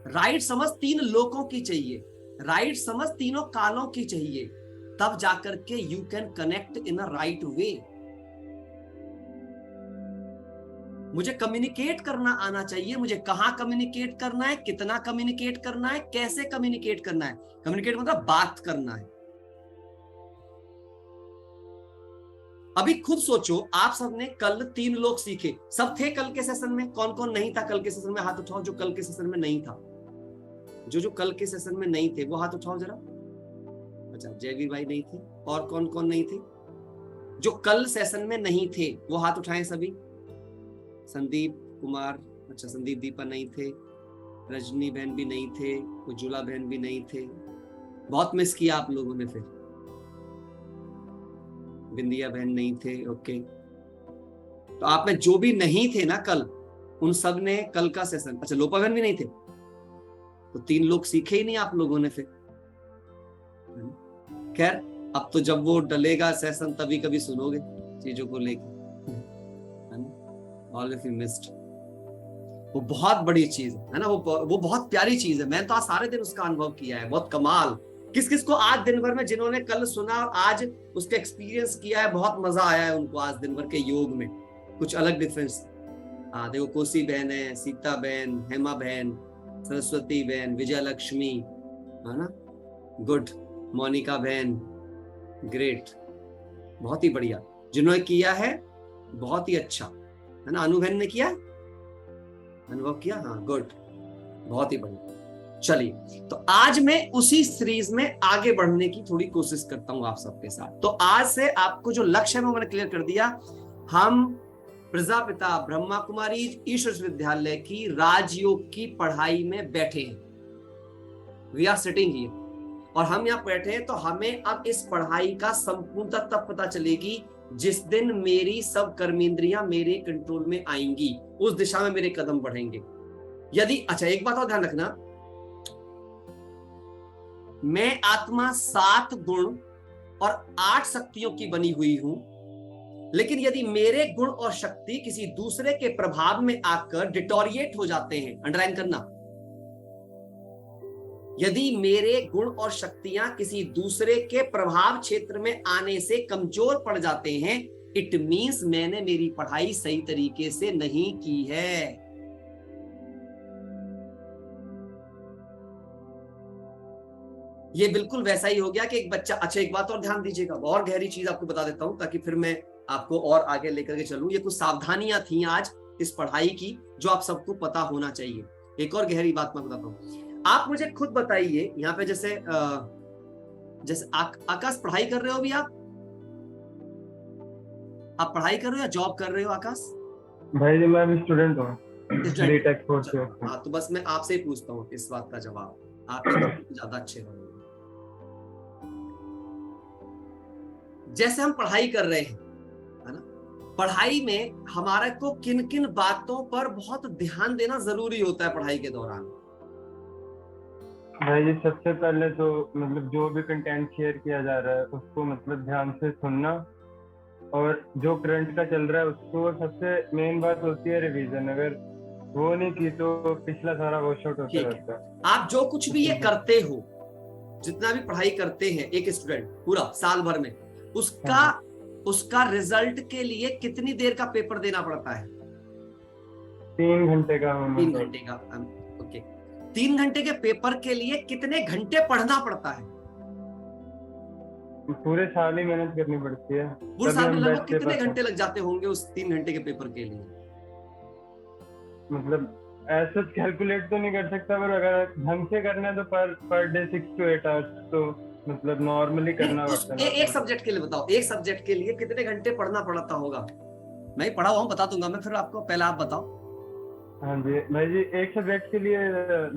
राइट समझ तीन लोकों की चाहिए, राइट समझ तीनों कालों की चाहिए, तब जाकर के you can connect in a right way. मुझे कम्युनिकेट करना आना चाहिए, मुझे कहां कम्युनिकेट करना है, कितना कम्युनिकेट करना है, कैसे कम्युनिकेट करना है। कम्युनिकेट मतलब बात करना है। अभी खुद सोचो, आप सबने कल 3 लोग सीखे, सब थे कल के सेशन में? कौन कौन नहीं था कल के सेशन में? हाथ उठाओ जो कल के सेशन में नहीं था। जो कल के सेशन में नहीं थे वो हाथ उठाओ जरा। अच्छा, जयवीर भाई नहीं थे। और कौन कौन नहीं थे जो कल सेशन में नहीं थे? वो हाथ उठाएं सभी। संदीप कुमार, अच्छा संदीप दीपा नहीं थे, रजनी बहन भी नहीं थे, उज्ज्वला बहन भी नहीं थे। बहुत मिस किया आप लोगों ने। फिर बिंदिया बहन नहीं थे। ओके, तो आप में जो भी नहीं थे ना कल, उन सब ने कल का सेशन, अच्छा लोपा बहन भी नहीं थे, तो 3 लोग सीखे ही नहीं आप लोगों ने फिर। खैर, अब तो जब वो डलेगा सेशन तभी कभी सुनोगे चीजों को लेकर। ऑल ऑफ यू मिस्ड, वो बहुत बड़ी चीज है ना, वो बहुत प्यारी चीज है। मैंने तो आज सारे दिन उसका अनुभव किया है, बहुत कमाल। किस किस को आज दिन भर में, जिन्होंने कल सुना और आज उसका एक्सपीरियंस किया है, बहुत मजा आया है उनको आज दिन भर के योग में? कुछ अलग डिफरेंस। देखो, कोसी बहन है, सीता बहन, हेमा बहन, सरस्वती बहन, विजय लक्ष्मी, है ना, गुड, मोनिका बहन, ग्रेट, बहुत ही बढ़िया। जिन्होंने किया है बहुत ही अच्छा, है ना। अनु बहन ने किया, अनुभव किया, हाँ गुड, बहुत ही बढ़िया। चलिए, तो आज मैं उसी सीरीज में आगे बढ़ने की थोड़ी कोशिश करता हूं आप सबके साथ। तो आज से आपको जो लक्ष्य है वो मैंने क्लियर कर दिया। हम प्रजापिता ब्रह्मा कुमारी ईश्वर विश्वविद्यालय की राजयोग की पढ़ाई में बैठे हैं। वी आर सिटिंग हियर, और हम यहाँ बैठे हैं, तो हमें अब इस पढ़ाई का संपूर्णता तब पता चलेगी जिस दिन मेरी सब कर्मेंद्रियां मेरे कंट्रोल में आएंगी, उस दिशा में मेरे कदम बढ़ेंगे। यदि, अच्छा एक बात और ध्यान रखना, मैं आत्मा 7 गुण और 8 शक्तियों की बनी हुई हूं, लेकिन यदि मेरे गुण और शक्ति किसी दूसरे के प्रभाव में आकर डिटोरिएट हो जाते हैं, अंडरलाइन करना, यदि मेरे गुण और शक्तियां किसी दूसरे के प्रभाव क्षेत्र में आने से कमजोर पड़ जाते हैं, इट मींस मैंने मेरी पढ़ाई सही तरीके से नहीं की है। ये बिल्कुल वैसा ही हो गया कि एक बच्चा, अच्छा एक बात और ध्यान दीजिएगा, और गहरी चीज आपको बता देता हूं ताकि फिर मैं आपको और आगे लेकर के चलूं। ये कुछ सावधानियां थी आज इस पढ़ाई की जो आप सबको पता होना चाहिए। एक और गहरी बात मैं बताता हूं, आप मुझे खुद बताइए, यहाँ पे जैसे आकाश पढ़ाई कर रहे हो अभी? आप पढ़ाई कर रहे हो या जॉब कर रहे हो आकाश? भाई जी मैं अभी स्टूडेंट हूँ, बीटेक कोर्स में। हाँ, तो बस मैं आपसे ही पूछता हूँ इस बात का जवाब, आप ज्यादा अच्छे होंगे। जैसे हम पढ़ाई कर रहे हैं, है ना, पढ़ाई में हमारे को किन किन बातों पर बहुत ध्यान देना जरूरी होता है पढ़ाई के दौरान? भाई जी सबसे पहले तो मतलब जो भी कंटेंट शेयर किया जा रहा है उसको मतलब ध्यान से सुनना, और जो करंट का चल रहा है उसको, सबसे मेन बात होती है रिवीजन। अगर वो नहीं की तो पिछला सारा वॉश आउट होता रहता है। आप जो कुछ भी ये करते हो, जितना भी पढ़ाई करते हैं एक स्टूडेंट पूरा साल भर में, उसका रिजल्ट के लिए कितनी देर का पेपर देना पड़ता है? 3 घंटे का। 3 घंटे का, ओके। 3 घंटे के पेपर के लिए कितने घंटे पढ़ना पड़ता है? पूरे साल ही मेहनत करनी पड़ती है। पूरे तभी साल में हम लगभग बेस्ट दे कितने पाते हैं। घंटे लग जाते होंगे उस 3 घंटे के पेपर के लिए? मतलब ऐसा कैलकुलेट तो नहीं कर सकता, पर अगर ढंग से करना है तो पर डे 6 to 8 आवर्स तो मतलब नॉर्मली करना उस पड़ता है। एक सब्जेक्ट के लिए बताओ, एक सब्जेक्ट के लिए कितने घंटे पढ़ना पड़ता होगा? मैं पढ़ा हुआ हूँ, बता दूंगा मैं, फिर आपको पहले आप बताओ। हाँ जी भाई जी, एक सब्जेक्ट के लिए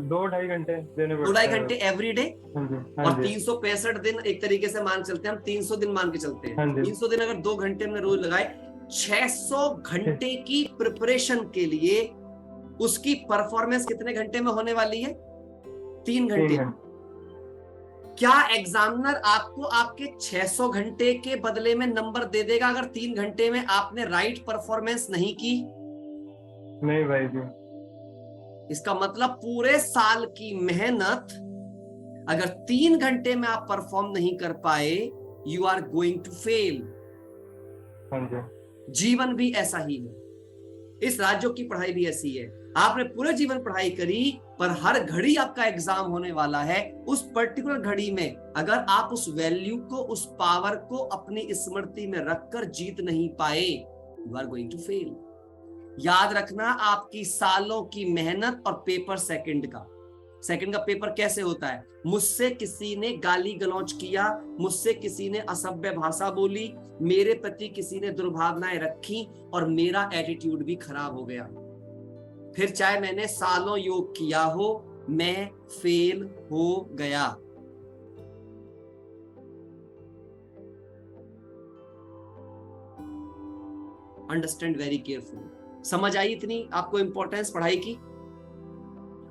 2-2.5 घंटे देने पड़ते 2-2.5 हैं। घंटे एवरी डे। हाँ जी, और हाँ जी, 365 दिन एक तरीके से मान चलते हैं हम, 300 दिन मान के चलते हाँ हैं। जी। 300 दिन अगर 2 घंटे में रोज लगाए, 600 घंटे की प्रिपरेशन के लिए उसकी परफॉर्मेंस कितने घंटे में होने वाली है? 3 घंटे। 3 घंटे। क्या एग्जामिनर आपको आपके 600 घंटे के बदले में नंबर दे देगा अगर 3 घंटे में आपने राइट परफॉर्मेंस नहीं की? नहीं भाई जी। इसका मतलब पूरे साल की मेहनत अगर 3 घंटे में आप परफॉर्म नहीं कर पाए, you are going to fail. हाँ जी, जीवन भी ऐसा ही है, इस राज्यों की पढ़ाई भी ऐसी है। आपने पूरे जीवन पढ़ाई करी, पर हर घड़ी आपका एग्जाम होने वाला है। उस पर्टिकुलर घड़ी में अगर आप उस वैल्यू को, उस पावर को अपनी स्मृति में रखकर जीत नहीं पाए, you are going to fail. याद रखना, आपकी सालों की मेहनत और पेपर सेकंड का पेपर कैसे होता है? मुझसे किसी ने गाली गलौज किया, मुझसे किसी ने असभ्य भाषा बोली, मेरे प्रति किसी ने दुर्भावनाएं रखी और मेरा एटीट्यूड भी खराब हो गया, फिर चाहे मैंने सालों योग किया हो, मैं फेल हो गया। Understand very careful. समझ आई इतनी आपको इंपॉर्टेंस पढ़ाई की?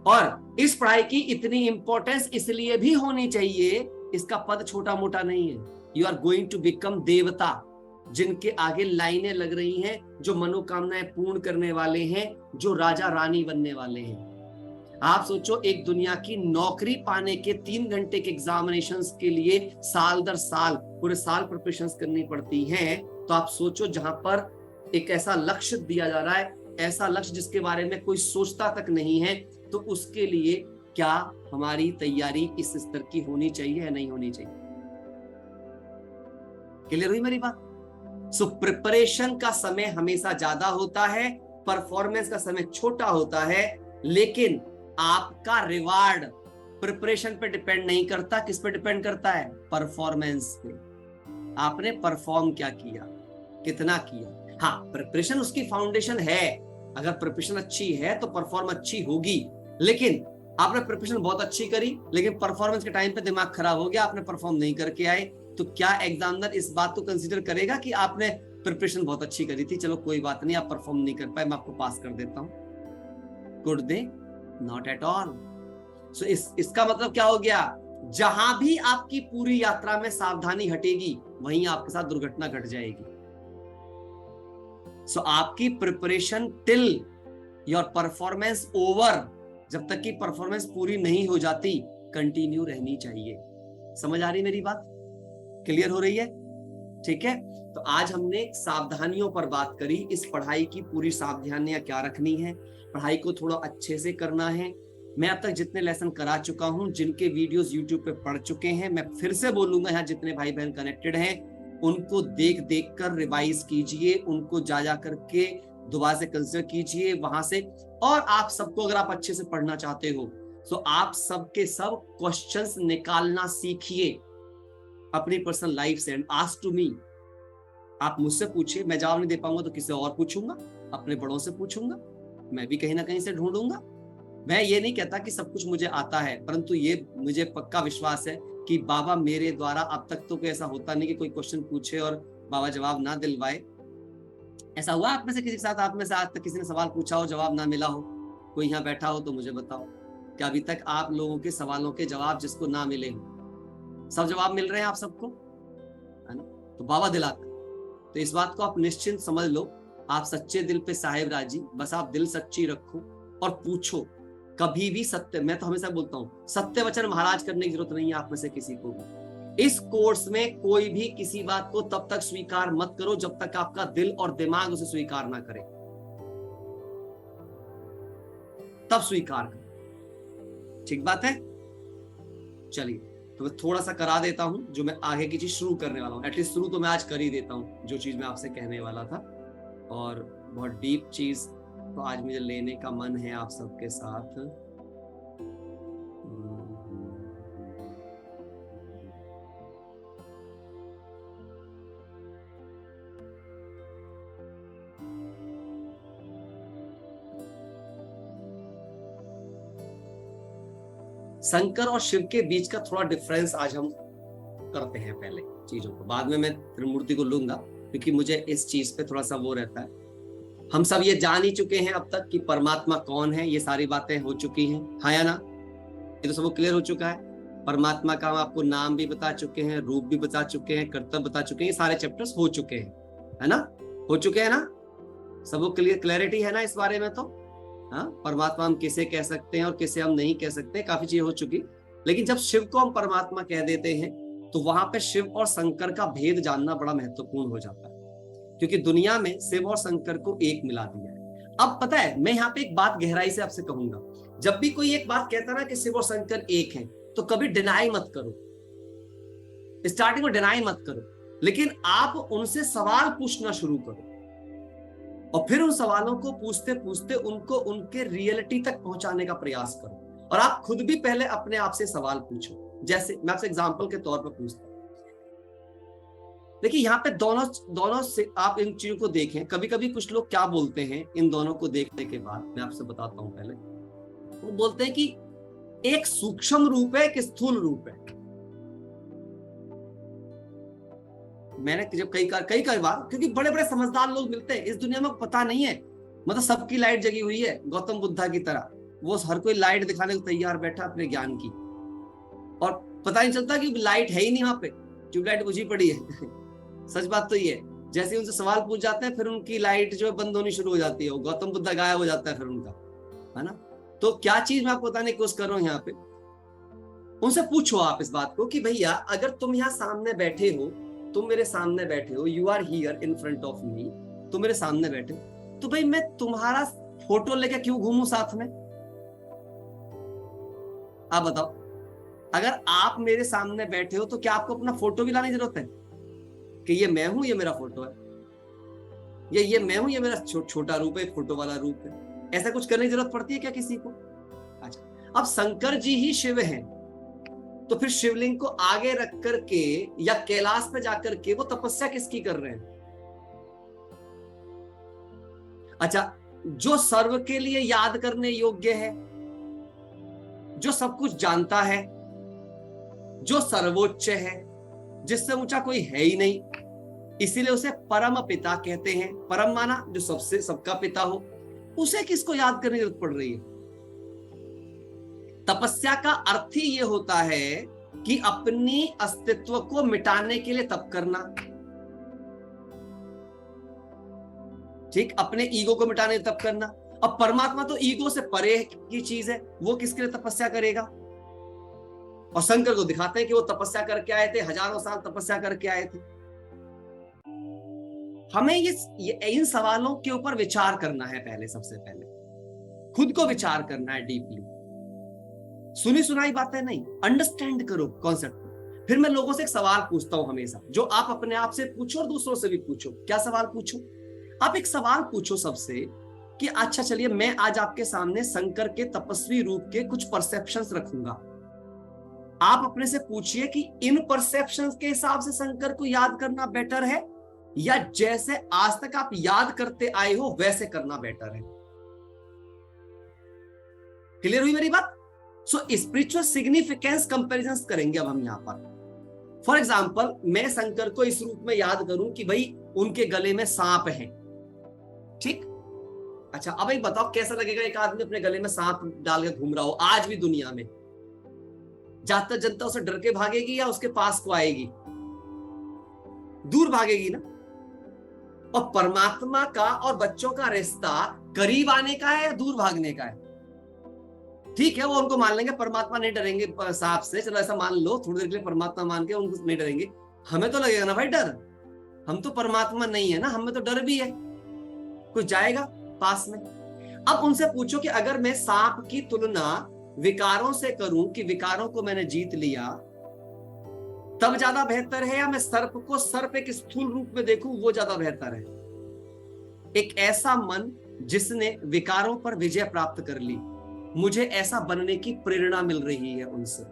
और इस पढ़ाई की इतनी इंपॉर्टेंस इसलिए भी होनी चाहिए, इसका पद छोटा मोटा नहीं है। You are going to become devta, जिनके आगे लाइनें लग रही हैं, जो मनोकामनाएं पूर्ण करने वाले हैं, जो राजा रानी बनने वाले हैं। आप सोचो, एक दुनिया की नौकरी पाने के 3 घंटे के एग्जामिनेशंस के लिए साल दर साल, पूरे साल प्रिपरेशंस करनी पड़ती हैं। तो आप सोचो, जहां पर एक ऐसा लक्ष्य दिया जा रहा है, ऐसा लक्ष्य जिसके बारे में कोई सोचता तक नहीं है, तो उसके लिए क्या हमारी तैयारी इस स्तर की होनी चाहिए या नहीं होनी चाहिए? क्लियर हुई मेरी बात? सो प्रिपरेशन का समय हमेशा ज्यादा होता है, परफॉर्मेंस का समय छोटा होता है, लेकिन आपका रिवार्ड प्रिपरेशन पे डिपेंड नहीं करता। किस पे डिपेंड करता है? परफॉर्मेंस पे। आपने परफॉर्म क्या किया, कितना किया। हाँ, प्रिपरेशन उसकी फाउंडेशन है, अगर प्रिपरेशन अच्छी है तो परफॉर्म अच्छी होगी। लेकिन आपने प्रिपरेशन बहुत अच्छी करी, लेकिन परफॉर्मेंस के टाइम पे दिमाग खराब हो गया, आपने परफॉर्म नहीं करके आए, तो क्या एग्जामिनर इस बात को कंसीडर करेगा कि आपने प्रिपरेशन बहुत अच्छी करी थी, चलो कोई बात नहीं, आप परफॉर्म नहीं कर पाए, मैं आपको पास कर देता हूं? Could they? Not at all. So इसका मतलब क्या हो गया? जहां भी आपकी पूरी यात्रा में सावधानी हटेगी, वहीं आपके साथ दुर्घटना घट जाएगी। सो आपकी preparation till your performance over, जब तक की परफॉर्मेंस पूरी नहीं हो जाती, कंटिन्यू रहनी चाहिए। समझ आ रही मेरी बात? क्लियर हो रही है? ठीक है। तो आज हमने सावधानियों पर बात करी। इस पढ़ाई की पूरी सावधानियां क्या रखनी है, पढ़ाई को थोड़ा अच्छे से करना है। मैं अब तक जितने लेसन करा चुका हूं, जिनके वीडियोस यूट्यूब पे पढ़ चुके हैं, मैं फिर से बोलूंगा, यहाँ जितने भाई बहन कनेक्टेड हैं, उनको देख देख कर रिवाइज कीजिए, उनको जा करके दोबारा से कंसिडर कीजिए वहां से। और आप सबको, अगर आप अच्छे से पढ़ना चाहते हो, तो आप सबके सब क्वेश्चंस निकालना सीखिए अपनी पर्सनल लाइफ से, एंड आस्क टू मी। आप मुझसे पूछिए, मैं जवाब नहीं दे पाऊंगा तो किसी और पूछूंगा, अपने बड़ों से पूछूंगा, मैं भी कहीं ना कहीं से ढूंढूंगा। मैं ये नहीं कहता कि सब कुछ मुझे आता है, परंतु ये मुझे पक्का विश्वास है कि बाबा मेरे द्वारा अब तक तो कोई ऐसा होता नहीं कि कोई क्वेश्चन पूछे और बाबा जवाब ना दिलवाए। ऐसा हुआ आप में से किसी के साथ, आप में से आज तक किसी ने सवाल पूछा हो, जवाब ना मिला हो? कोई यहाँ बैठा हो तो मुझे बताओ, क्या अभी तक आप लोगों के सवालों के जवाब जिसको ना मिले हो? सब जवाब मिल रहे हैं आप सबको, है ना? तो बाबा दिलाता। तो इस बात को आप निश्चिंत समझ लो, आप सच्चे दिल पे साहिब राजी, बस आप दिल सच्ची रखो और पूछो। कभी भी सत्य, मैं तो हमेशा बोलता हूं, सत्य वचन महाराज करने की जरूरत नहीं है आप में से किसी को भी। इस कोर्स में कोई भी किसी बात को तब तक स्वीकार मत करो जब तक आपका दिल और दिमाग उसे स्वीकार ना करे, तब स्वीकार करो। ठीक बात है? चलिए, तो मैं थोड़ा सा करा देता हूँ जो मैं आगे की चीज शुरू करने वाला हूँ। एटलीस्ट शुरू तो मैं आज कर ही देता हूँ जो चीज मैं आपसे कहने वाला था, और बहुत डीप चीज तो आज मुझे लेने का मन है आप सबके साथ। शंकर और शिव के बीच का थोड़ा डिफरेंस आज हम करते हैं पहले चीजों को, बाद में मैं त्रिमूर्ति को लूंगा क्योंकि मुझे इस चीज पे थोड़ा सा वो रहता है। हम सब ये जान ही चुके हैं अब तक कि परमात्मा कौन है, ये सारी बातें हो चुकी हैं, हाँ या ना? ये तो सब क्लियर हो चुका है। परमात्मा का हम आपको नाम भी बता चुके हैं, रूप भी बता चुके हैं, कर्तव्य बता चुके हैं, ये सारे चैप्टर्स हो चुके हैं, है ना? हो चुके हैं ना? सबको क्लैरिटी है ना इस बारे में? तो हाँ, परमात्मा हम किसे कह सकते हैं और किसे हम नहीं कह सकते, काफी चीजें हो चुकी। लेकिन जब शिव को हम परमात्मा कह देते हैं तो वहां पे शिव और शंकर का भेद जानना बड़ा महत्वपूर्ण हो जाता है, क्योंकि दुनिया में शिव और शंकर को एक मिला दिया है। अब पता है, मैं यहाँ पे एक बात गहराई से आपसे कहूंगा, जब भी कोई एक बात कहता ना कि शिव और शंकर एक हैं, तो कभी डिनाई मत करो, स्टार्टिंग में डिनाई मत करो, लेकिन आप उनसे सवाल पूछना शुरू करो और फिर उन सवालों को पूछते पूछते उनको उनके रियलिटी तक पहुंचाने का प्रयास करो। और आप खुद भी पहले अपने आप से सवाल पूछो। जैसे मैं आपसे एग्जांपल के तौर पर पूछता हूं, देखिए यहाँ पे दोनों से आप इन चीजों को देखें। कभी कभी कुछ लोग क्या बोलते हैं इन दोनों को देखने के बाद, मैं आपसे बताता हूं। पहले वो बोलते हैं कि एक सूक्ष्म रूप है, एक स्थूल रूप है। मैंने जब कई बार, क्योंकि बड़े बड़े समझदार लोग मिलते हैं इस दुनिया में, पता नहीं है, मतलब सबकी लाइट जगी हुई है गौतम बुद्धा की तरह, वो हर कोई लाइट दिखाने को तैयार बैठा अपने ज्ञान की, और पता नहीं चलता कि लाइट है ही नहीं वहां पे, ट्यूबलाइट बुझी पड़ी है। सच बात तो ये है, जैसे उनसे सवाल पूछ जाते हैं फिर उनकी लाइट जो है बंद होनी शुरू हो जाती है, गौतम बुद्धा गायब हो जाता है फिर उनका, है ना? तो क्या चीज मैं आपको बताने की कोशिश कर रहा हूँ यहाँ पे, उनसे पूछो आप इस बात को कि भैया अगर तुम यहाँ सामने बैठे हो, तुम मेरे सामने बैठे हो, you are here in front of me, तुम मेरे सामने बैठे हो, तो भाई मैं तुम्हारा फोटो लेके क्यों घूमूं साथ में? आप बताओ, अगर आप मेरे सामने बैठे हो तो क्या आपको अपना फोटो भी लाने की जरूरत है कि ये मैं हूं, ये मेरा फोटो है, ये मैं हूं, ये मेरा छोटा रूप है, फोटो वाला रूप है? ऐसा कुछ करने की जरूरत पड़ती है क्या किसी को? अच्छा, अब शंकर जी ही शिव हैं, तो फिर शिवलिंग को आगे रख करके या कैलाश पे जाकर के वो तपस्या किसकी कर रहे हैं? अच्छा, जो सर्व के लिए याद करने योग्य है, जो सब कुछ जानता है, जो सर्वोच्च है, जिससे ऊंचा कोई है ही नहीं, इसीलिए उसे परम पिता कहते हैं। परम माना जो सबसे सबका पिता हो, उसे किसको याद करने की जरूरत पड़ रही है? तपस्या का अर्थ ही ये होता है कि अपनी अस्तित्व को मिटाने के लिए तप करना, ठीक, अपने ईगो को मिटाने के लिए तप करना। अब परमात्मा तो ईगो से परे की चीज है, वो किसके लिए तपस्या करेगा? और शंकर को दिखाते हैं कि वो तपस्या करके आए थे, हजारों साल तपस्या करके आए थे। हमें ये इन सवालों के ऊपर विचार करना है, पहले सबसे पहले खुद को विचार करना है डीपली। सुनी सुनाई बातें नहीं, अंडरस्टैंड करो कॉन्सेप्ट। फिर मैं लोगों से एक सवाल पूछता हूं हमेशा, जो आप अपने आप से पूछो और दूसरों से भी पूछो। क्या सवाल पूछो? आप एक सवाल पूछो सबसे कि अच्छा चलिए, मैं आज आपके सामने शंकर के तपस्वी रूप के कुछ परसेप्शंस रखूंगा। आप अपने से पूछिए कि इन परसेप्शंस के हिसाब से शंकर को याद करना बेटर है या जैसे आज तक आप याद करते आए हो वैसे करना बेटर है। क्लियर हुई मेरी बात? सो स्पिरिचुअल सिग्निफिकेंस कंपैरिजन करेंगे अब हम यहां पर। फॉर एग्जाम्पल, मैं शंकर को इस रूप में याद करूं कि भाई उनके गले में सांप है, ठीक? अच्छा, अब एक बताओ कैसा लगेगा एक आदमी अपने गले में सांप डाल के घूम रहा हो आज भी दुनिया में? ज्यादातर जनता उसे डर के भागेगी या उसके पास को आएगी? दूर भागेगी ना। और परमात्मा का और बच्चों का रिश्ता करीब आने का है या दूर भागने का है? ठीक है, वो उनको मान लेंगे, परमात्मा नहीं डरेंगे सांप से, चलो ऐसा मान लो, थोड़ी देर के लिए परमात्मा मान के उनको नहीं डरेंगे। हमें तो लगेगा ना भाई डर, हम तो परमात्मा नहीं है ना, हमें तो डर भी है, कोई जाएगा पास में? अब उनसे पूछो कि अगर मैं सांप की तुलना विकारों से करूं कि विकारों को मैंने जीत लिया, तब ज्यादा बेहतर है, या मैं सर्प को सर्प एक स्थूल रूप में देखूं वो ज्यादा बेहतर है? एक ऐसा मन जिसने विकारों पर विजय प्राप्त कर ली, मुझे ऐसा बनने की प्रेरणा मिल रही है उनसे,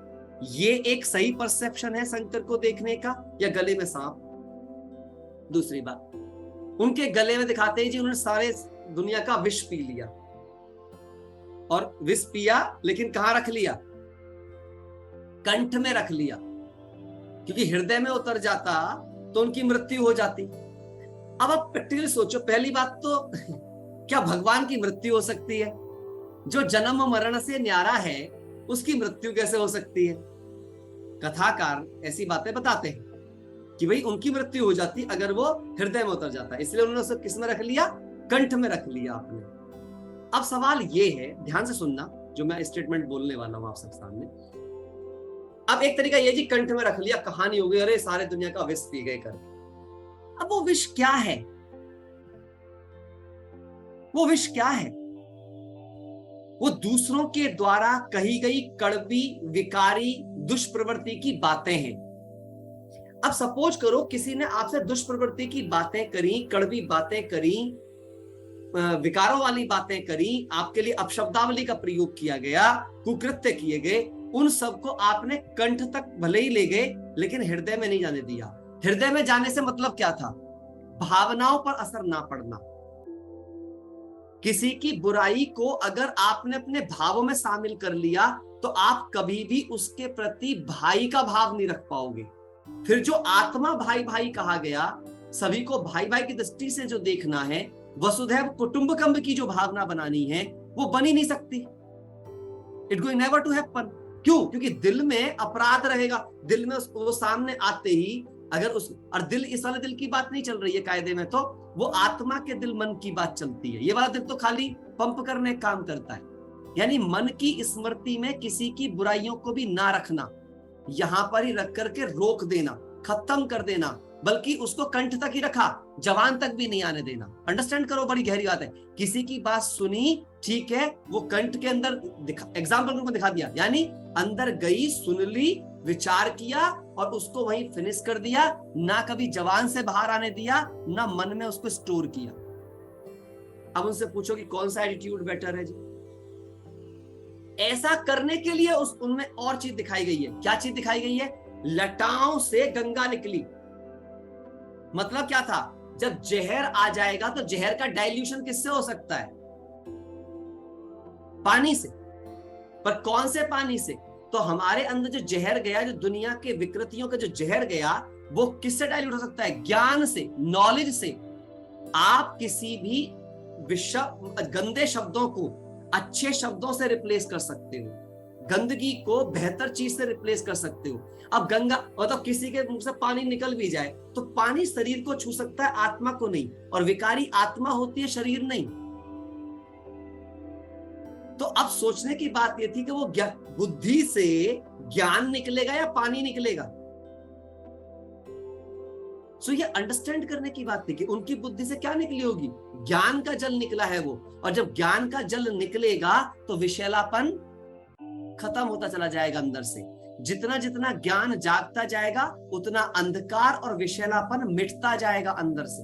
ये एक सही परसेप्शन है शंकर को देखने का, या गले में सांप? दूसरी बात, उनके गले में दिखाते हैं जी उन्होंने सारे दुनिया का विष पी लिया, और विष पिया लेकिन कहां रख लिया? कंठ में रख लिया, क्योंकि हृदय में उतर जाता तो उनकी मृत्यु हो जाती। अब आप प्रैक्टिकली सोचो, पहली बात तो क्या भगवान की मृत्यु हो सकती है? जो जन्म मरण से न्यारा है उसकी मृत्यु कैसे हो सकती है? कथाकार ऐसी बातें बताते हैं कि भाई उनकी मृत्यु हो जाती अगर वो हृदय में उतर जाता, इसलिए उन्होंने उसे किस में रख लिया? कंठ में रख लिया आपने। अब सवाल ये है, ध्यान से सुनना जो मैं स्टेटमेंट बोलने वाला हूं आप सब सामने। अब एक तरीका ये जी, कंठ में रख लिया, कहानी हो गई, अरे सारे दुनिया का विष पी गए करके। अब वो विष क्या है? वो विष क्या है? वो दूसरों के द्वारा कही गई कड़वी विकारी दुष्प्रवृत्ति की बातें हैं। अब सपोज करो किसी ने आपसे दुष्प्रवृत्ति की बातें करी, कड़वी बातें करी, विकारों वाली बातें करी, आपके लिए अपशब्दावली का प्रयोग किया गया, कुकृत्य किए गए, उन सबको आपने कंठ तक भले ही ले गए लेकिन हृदय में नहीं जाने दिया। हृदय में जाने से मतलब क्या था? भावनाओं पर असर ना पड़ना। किसी की बुराई को अगर आपने अपने भावों में शामिल कर लिया तो आप कभी भी उसके प्रति भाई का भाव नहीं रख पाओगे। फिर जो आत्मा भाई भाई कहा गया, सभी को भाई भाई की दृष्टि से जो देखना है, वसुधैव कुटुंबकम की जो भावना बनानी है, वो बन ही नहीं सकती। It going never to happen. क्यों? क्योंकि दिल में अपराध रहेगा। दिल में वो सामने आते ही अगर उस, और दिल इस वाले दिल की बात नहीं चल रही है कायदे में, तो वो आत्मा के दिल मन की बात चलती है। ये वाला दिल तो खाली पंप करने का काम करता है। यानी मन की स्मृति में किसी की बुराइयों को भी ना रखना, यहां पर ही रख करके रोक देना, खत्म कर देना, बल्कि उसको कंठ तक ही रखा, जवान तक भी नहीं आने देना। अंडरस्टैंड करो, बड़ी गहरी बात है। किसी की बात सुनी, ठीक है, वो कंठ के अंदर एग्जाम्पल में दिखा दिया, यानी अंदर गई, सुन ली, विचार किया और उसको वहीं फिनिश कर दिया, ना कभी जवान से बाहर आने दिया, ना मन में उसको स्टोर किया। अब उनसे पूछो कि कौन सा एटीट्यूड बेटर है जी? ऐसा करने के लिए उनमें और चीज दिखाई गई है। क्या चीज दिखाई गई है? लटाओं से गंगा निकली। मतलब क्या था? जब जहर आ जाएगा तो जहर का डाइल्यूशन किससे हो सकता है? पानी से। पर कौन से पानी से? तो हमारे अंदर जो जहर गया, जो दुनिया के विकृतियों का जो जहर गया, वो किससे डाइल्यूट हो सकता है? ज्ञान से, नॉलेज से। आप किसी भी गंदे शब्दों को अच्छे शब्दों से रिप्लेस कर सकते हो, गंदगी को बेहतर चीज से रिप्लेस कर सकते हो। अब गंगा, मतलब किसी के मुंह से पानी निकल भी जाए तो पानी शरीर को छू सकता है, आत्मा को नहीं। और विकारी आत्मा होती है, शरीर नहीं। तो अब सोचने की बात यह थी कि वो बुद्धि से ज्ञान निकलेगा या पानी निकलेगा। सो ये अंडरस्टैंड करने की बात थी कि उनकी बुद्धि से क्या निकली होगी? ज्ञान का जल निकला है वो। और जब ज्ञान का जल निकलेगा तो विषैलापन खत्म होता चला जाएगा अंदर से। जितना जितना ज्ञान जागता जाएगा उतना अंधकार और विषैलापन मिटता जाएगा अंदर से।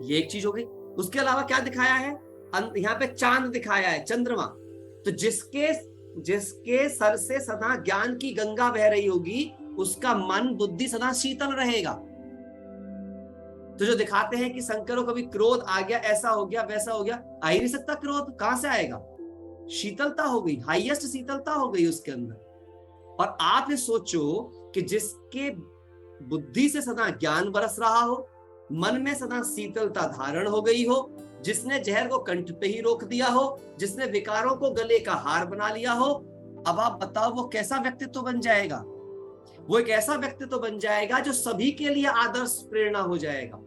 ये एक चीज हो गई। उसके अलावा क्या दिखाया है? यहाँ पे चांद दिखाया है, चंद्रमा। तो जिसके सर से सदा ज्ञान की गंगा बह रही होगी, उसका मन बुद्धि सदा शीतल रहेगा। तो जो दिखाते हैं कि शंकर को कभी क्रोध आ गया, ऐसा हो गया, वैसा हो गया, आ ही नहीं सकता। क्रोध कहां से आएगा? शीतलता हो गई, हाईएस्ट शीतलता हो गई उसके अंदर। और आप ये सोचो कि जिसके बुद्धि से सदा ज्ञान बरस रहा हो, मन में सदा शीतलता धारण हो गई हो, जिसने जहर को कंठ पे ही रोक दिया हो, जिसने विकारों को गले का हार बना लिया हो, अब आप बताओ वो कैसा व्यक्तित्व बन जाएगा? वो एक ऐसा व्यक्तित्व बन जाएगा जो सभी के लिए आदर्श प्रेरणा हो जाएगा,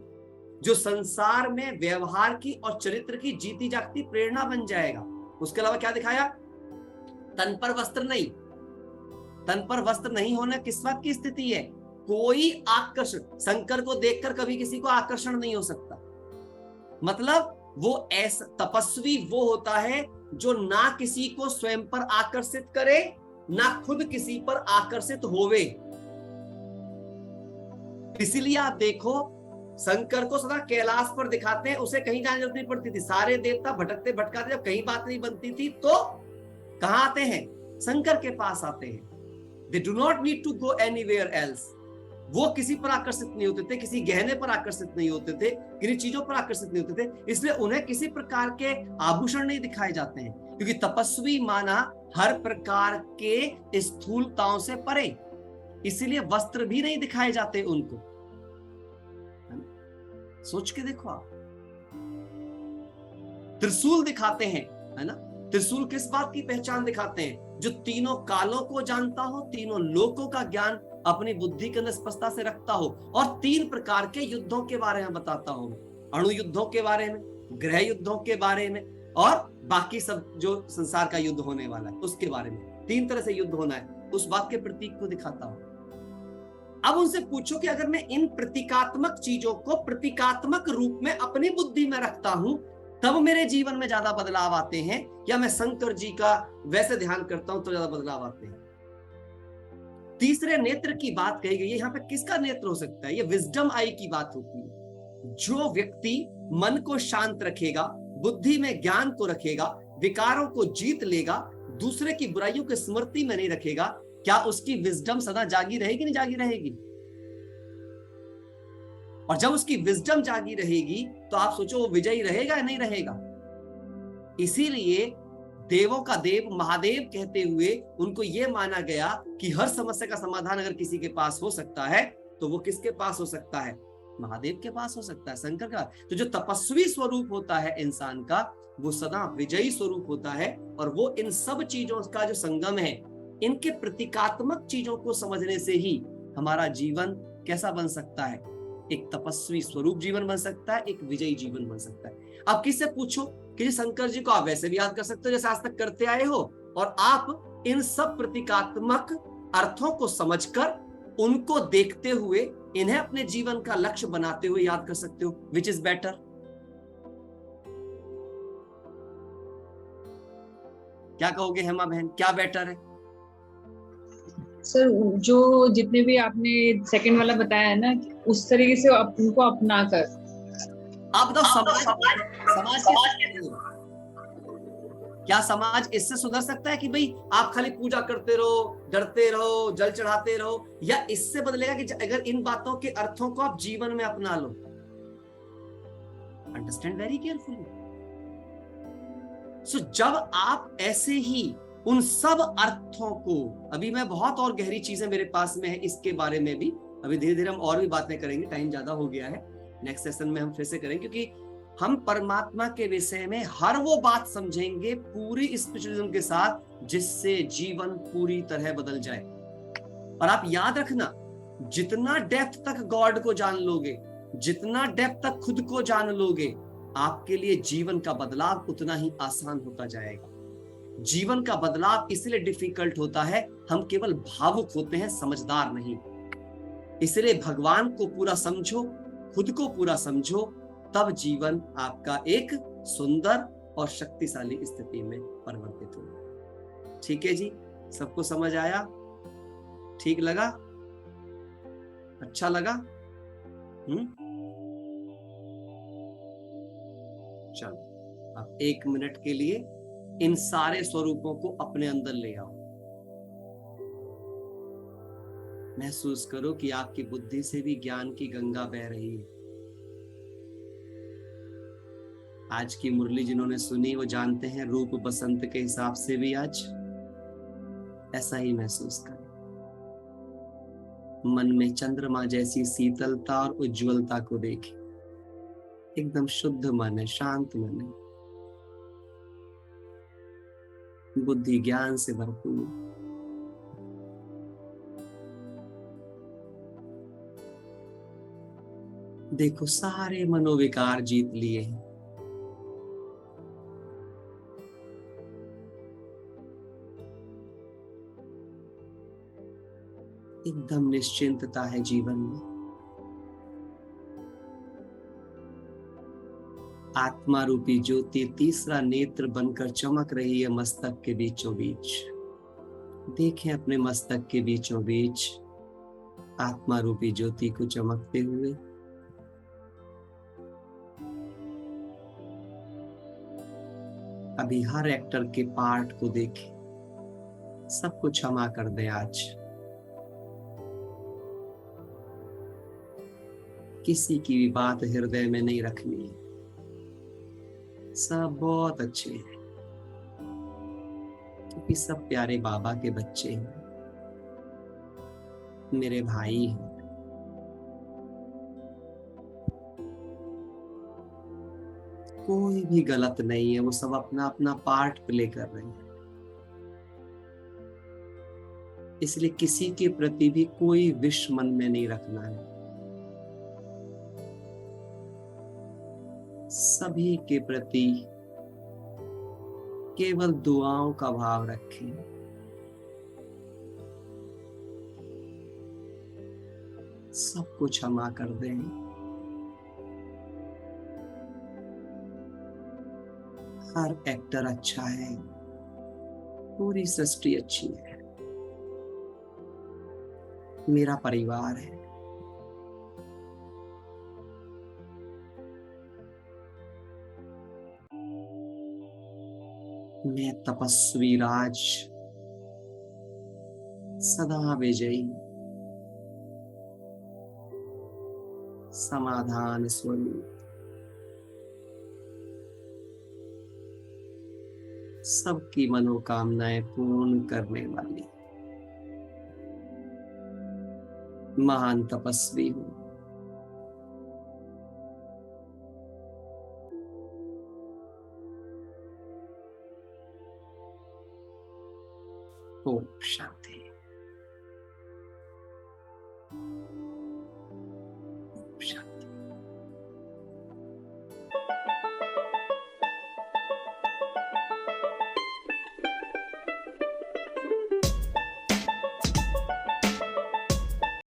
जो संसार में व्यवहार की और चरित्र की जीती जागती प्रेरणा बन जाएगा। उसके अलावा क्या दिखाया? तन पर वस्त्र नहीं। तन पर वस्त्र नहीं होना किस बात की स्थिति है? कोई आकर्षण, शंकर को देखकर कभी किसी को आकर्षण नहीं हो सकता। मतलब वो ऐसा तपस्वी वो होता है जो ना किसी को स्वयं पर आकर्षित करे, ना खुद किसी पर आकर्षित होवे। इसीलिए आप देखो शंकर को सदा कैलाश पर दिखाते हैं, उसे कहीं जाने जरूरत नहीं पड़ती थी। सारे देवता भटकते भटकाते, जब कहीं बात नहीं बनती थी तो कहां आते हैं? शंकर के पास आते हैं। They do not need to go anywhere else. वो किसी पर आकर्षित नहीं होते थे, किसी गहने पर आकर्षित नहीं होते थे, किसी चीजों पर आकर्षित नहीं होते थे, इसलिए उन्हें किसी प्रकार के आभूषण नहीं दिखाए जाते हैं, क्योंकि तपस्वी माना हर प्रकार के स्थूलताओं से परे, इसीलिए वस्त्र भी नहीं दिखाए जाते उनको। सोच के देखो आप, त्रिशूल दिखाते हैं, है ना? त्रिशूल किस बात की पहचान दिखाते हैं? जो तीनों कालों को जानता हो, तीनों लोकों का ज्ञान अपनी बुद्धि के अंदर स्पष्टता से रखता हो, और 3 प्रकार के युद्धों के बारे में बताता हो, अणु युद्धों के बारे में, ग्रह युद्धों के बारे में, और बाकी सब जो संसार का युद्ध होने वाला है उसके बारे में। 3 तरह से युद्ध होना है, उस बात के प्रतीक को दिखाता हो। अब उनसे पूछो कि अगर मैं इन प्रतीकात्मक चीजों को प्रतीकात्मक रूप में अपनी बुद्धि में रखता हूं, तब मेरे जीवन में ज्यादा बदलाव आते हैं, या मैं शंकर जी का वैसे ध्यान करता हूं तो ज्यादा बदलाव आते हैं? तीसरे नेत्र की बात कही गई है। यहाँ पे किसका नेत्र हो सकता है? ये विजडम आई की बात होती है। जो व्यक्ति मन को शांत रखेगा, बुद्धि में ज्ञान को रखेगा, विकारों को जीत लेगा, दूसरे की बुराइयों की स्मृति में नहीं रखेगा, क्या उसकी विजडम सदा जागी रहेगी? नहीं जागी रहेगी। और जब उसकी विजडम जागी रहेगी तो आप सोचो वो विजयी रहेगा या नहीं रहेगा? इसीलिए देवों का देव महादेव कहते हुए उनको यह माना गया कि हर समस्या का समाधान अगर किसी के पास हो सकता है तो वो किसके पास हो सकता है? महादेव के पास हो सकता है, शंकर का। तो जो तपस्वी स्वरूप होता है इंसान का, वो सदा विजयी स्वरूप होता है, और वो इन सब चीजों का जो संगम है, इनके प्रतीकात्मक चीजों को समझने से ही हमारा जीवन कैसा बन सकता है? एक तपस्वी स्वरूप जीवन बन सकता है, एक विजयी जीवन बन सकता है। आप किससे पूछो कि शंकर जी को आप वैसे भी याद कर सकते हो जैसे आज तक करते आए हो, और आप इन सब प्रतीकात्मक अर्थों को समझकर, उनको देखते हुए, इन्हें अपने जीवन का लक्ष्य बनाते हुए याद कर सकते हो। Which is better? क्या कहोगे हेमा बहन, क्या बेटर है? सर, जो जितने भी आपने सेकंड वाला बताया है ना, उस तरीके से उनको अपना कर आप बताओ समाज क्या समाज इससे सुधर सकता है कि भाई आप खाली पूजा करते रहो, डरते रहो, जल चढ़ाते रहो, या इससे बदलेगा कि अगर इन बातों के अर्थों को आप जीवन में अपना लो? Understand very carefully. सो जब आप ऐसे ही उन सब अर्थों को, अभी मैं बहुत और गहरी चीजें मेरे पास में है इसके बारे में भी, अभी धीरे धीरे हम और भी बातें करेंगे, टाइम ज्यादा हो गया है, नेक्स्ट सेशन में हम फिर से करेंगे, क्योंकि हम परमात्मा के विषय में हर वो बात समझेंगे पूरी स्पिरिचुअलिज्म के साथ जिससे जीवन पूरी तरह बदल जाए। और आप याद रखना, जितना डेप्थ तक गॉड को जान लोगे, जितना डेप्थ तक खुद को जान लोगे, आपके लिए जीवन का बदलाव उतना ही आसान होता जाएगा। जीवन का बदलाव इसलिए डिफिकल्ट होता है, हम केवल भावुक होते हैं, समझदार नहीं। इसलिए भगवान को पूरा समझो, खुद को पूरा समझो, तब जीवन आपका एक सुंदर और शक्तिशाली स्थिति में परिवर्तित होगा। ठीक है जी, सबको समझ आया? ठीक लगा? अच्छा लगा? चलो, अब 1 मिनट के लिए इन सारे स्वरूपों को अपने अंदर ले आओ। महसूस करो कि आपकी बुद्धि से भी ज्ञान की गंगा बह रही है। आज की मुरली जिन्होंने सुनी वो जानते हैं, रूप बसंत के हिसाब से भी आज ऐसा ही महसूस करें। मन में चंद्रमा जैसी शीतलता और उज्जवलता को देखें। एकदम शुद्ध मन है, शांत मन है, बुद्धि ज्ञान से भरपूर। देखो सारे मनोविकार जीत लिए हैं। एकदम निश्चिंतता है जीवन में। आत्मा रूपी ज्योति तीसरा नेत्र बनकर चमक रही है मस्तक के बीचों बीच। देखें अपने मस्तक के बीचों बीच आत्मा रूपी ज्योति को चमकते हुए अभी हर एक्टर के पार्ट को देखें, सबको क्षमा कर दें आज। किसी की भी बात हृदय में नहीं रखनी है, सब बहुत अच्छे हैं क्योंकि सब प्यारे बाबा के बच्चे हैं, मेरे भाई हैं। कोई भी गलत नहीं है, वो सब अपना अपना पार्ट प्ले कर रहे हैं। इसलिए किसी के प्रति भी कोई विष मन में नहीं रखना है, सभी के प्रति केवल दुआओं का भाव रखें। सबको क्षमा कर दें। हर एक्टर अच्छा है, पूरी सृष्टि अच्छी है, मेरा परिवार है। मैं तपस्वी राज सदा विजयी समाधान स्वरूप सबकी मनोकामनाएं पूर्ण करने वाली महान तपस्वी हूं। ओम शांति।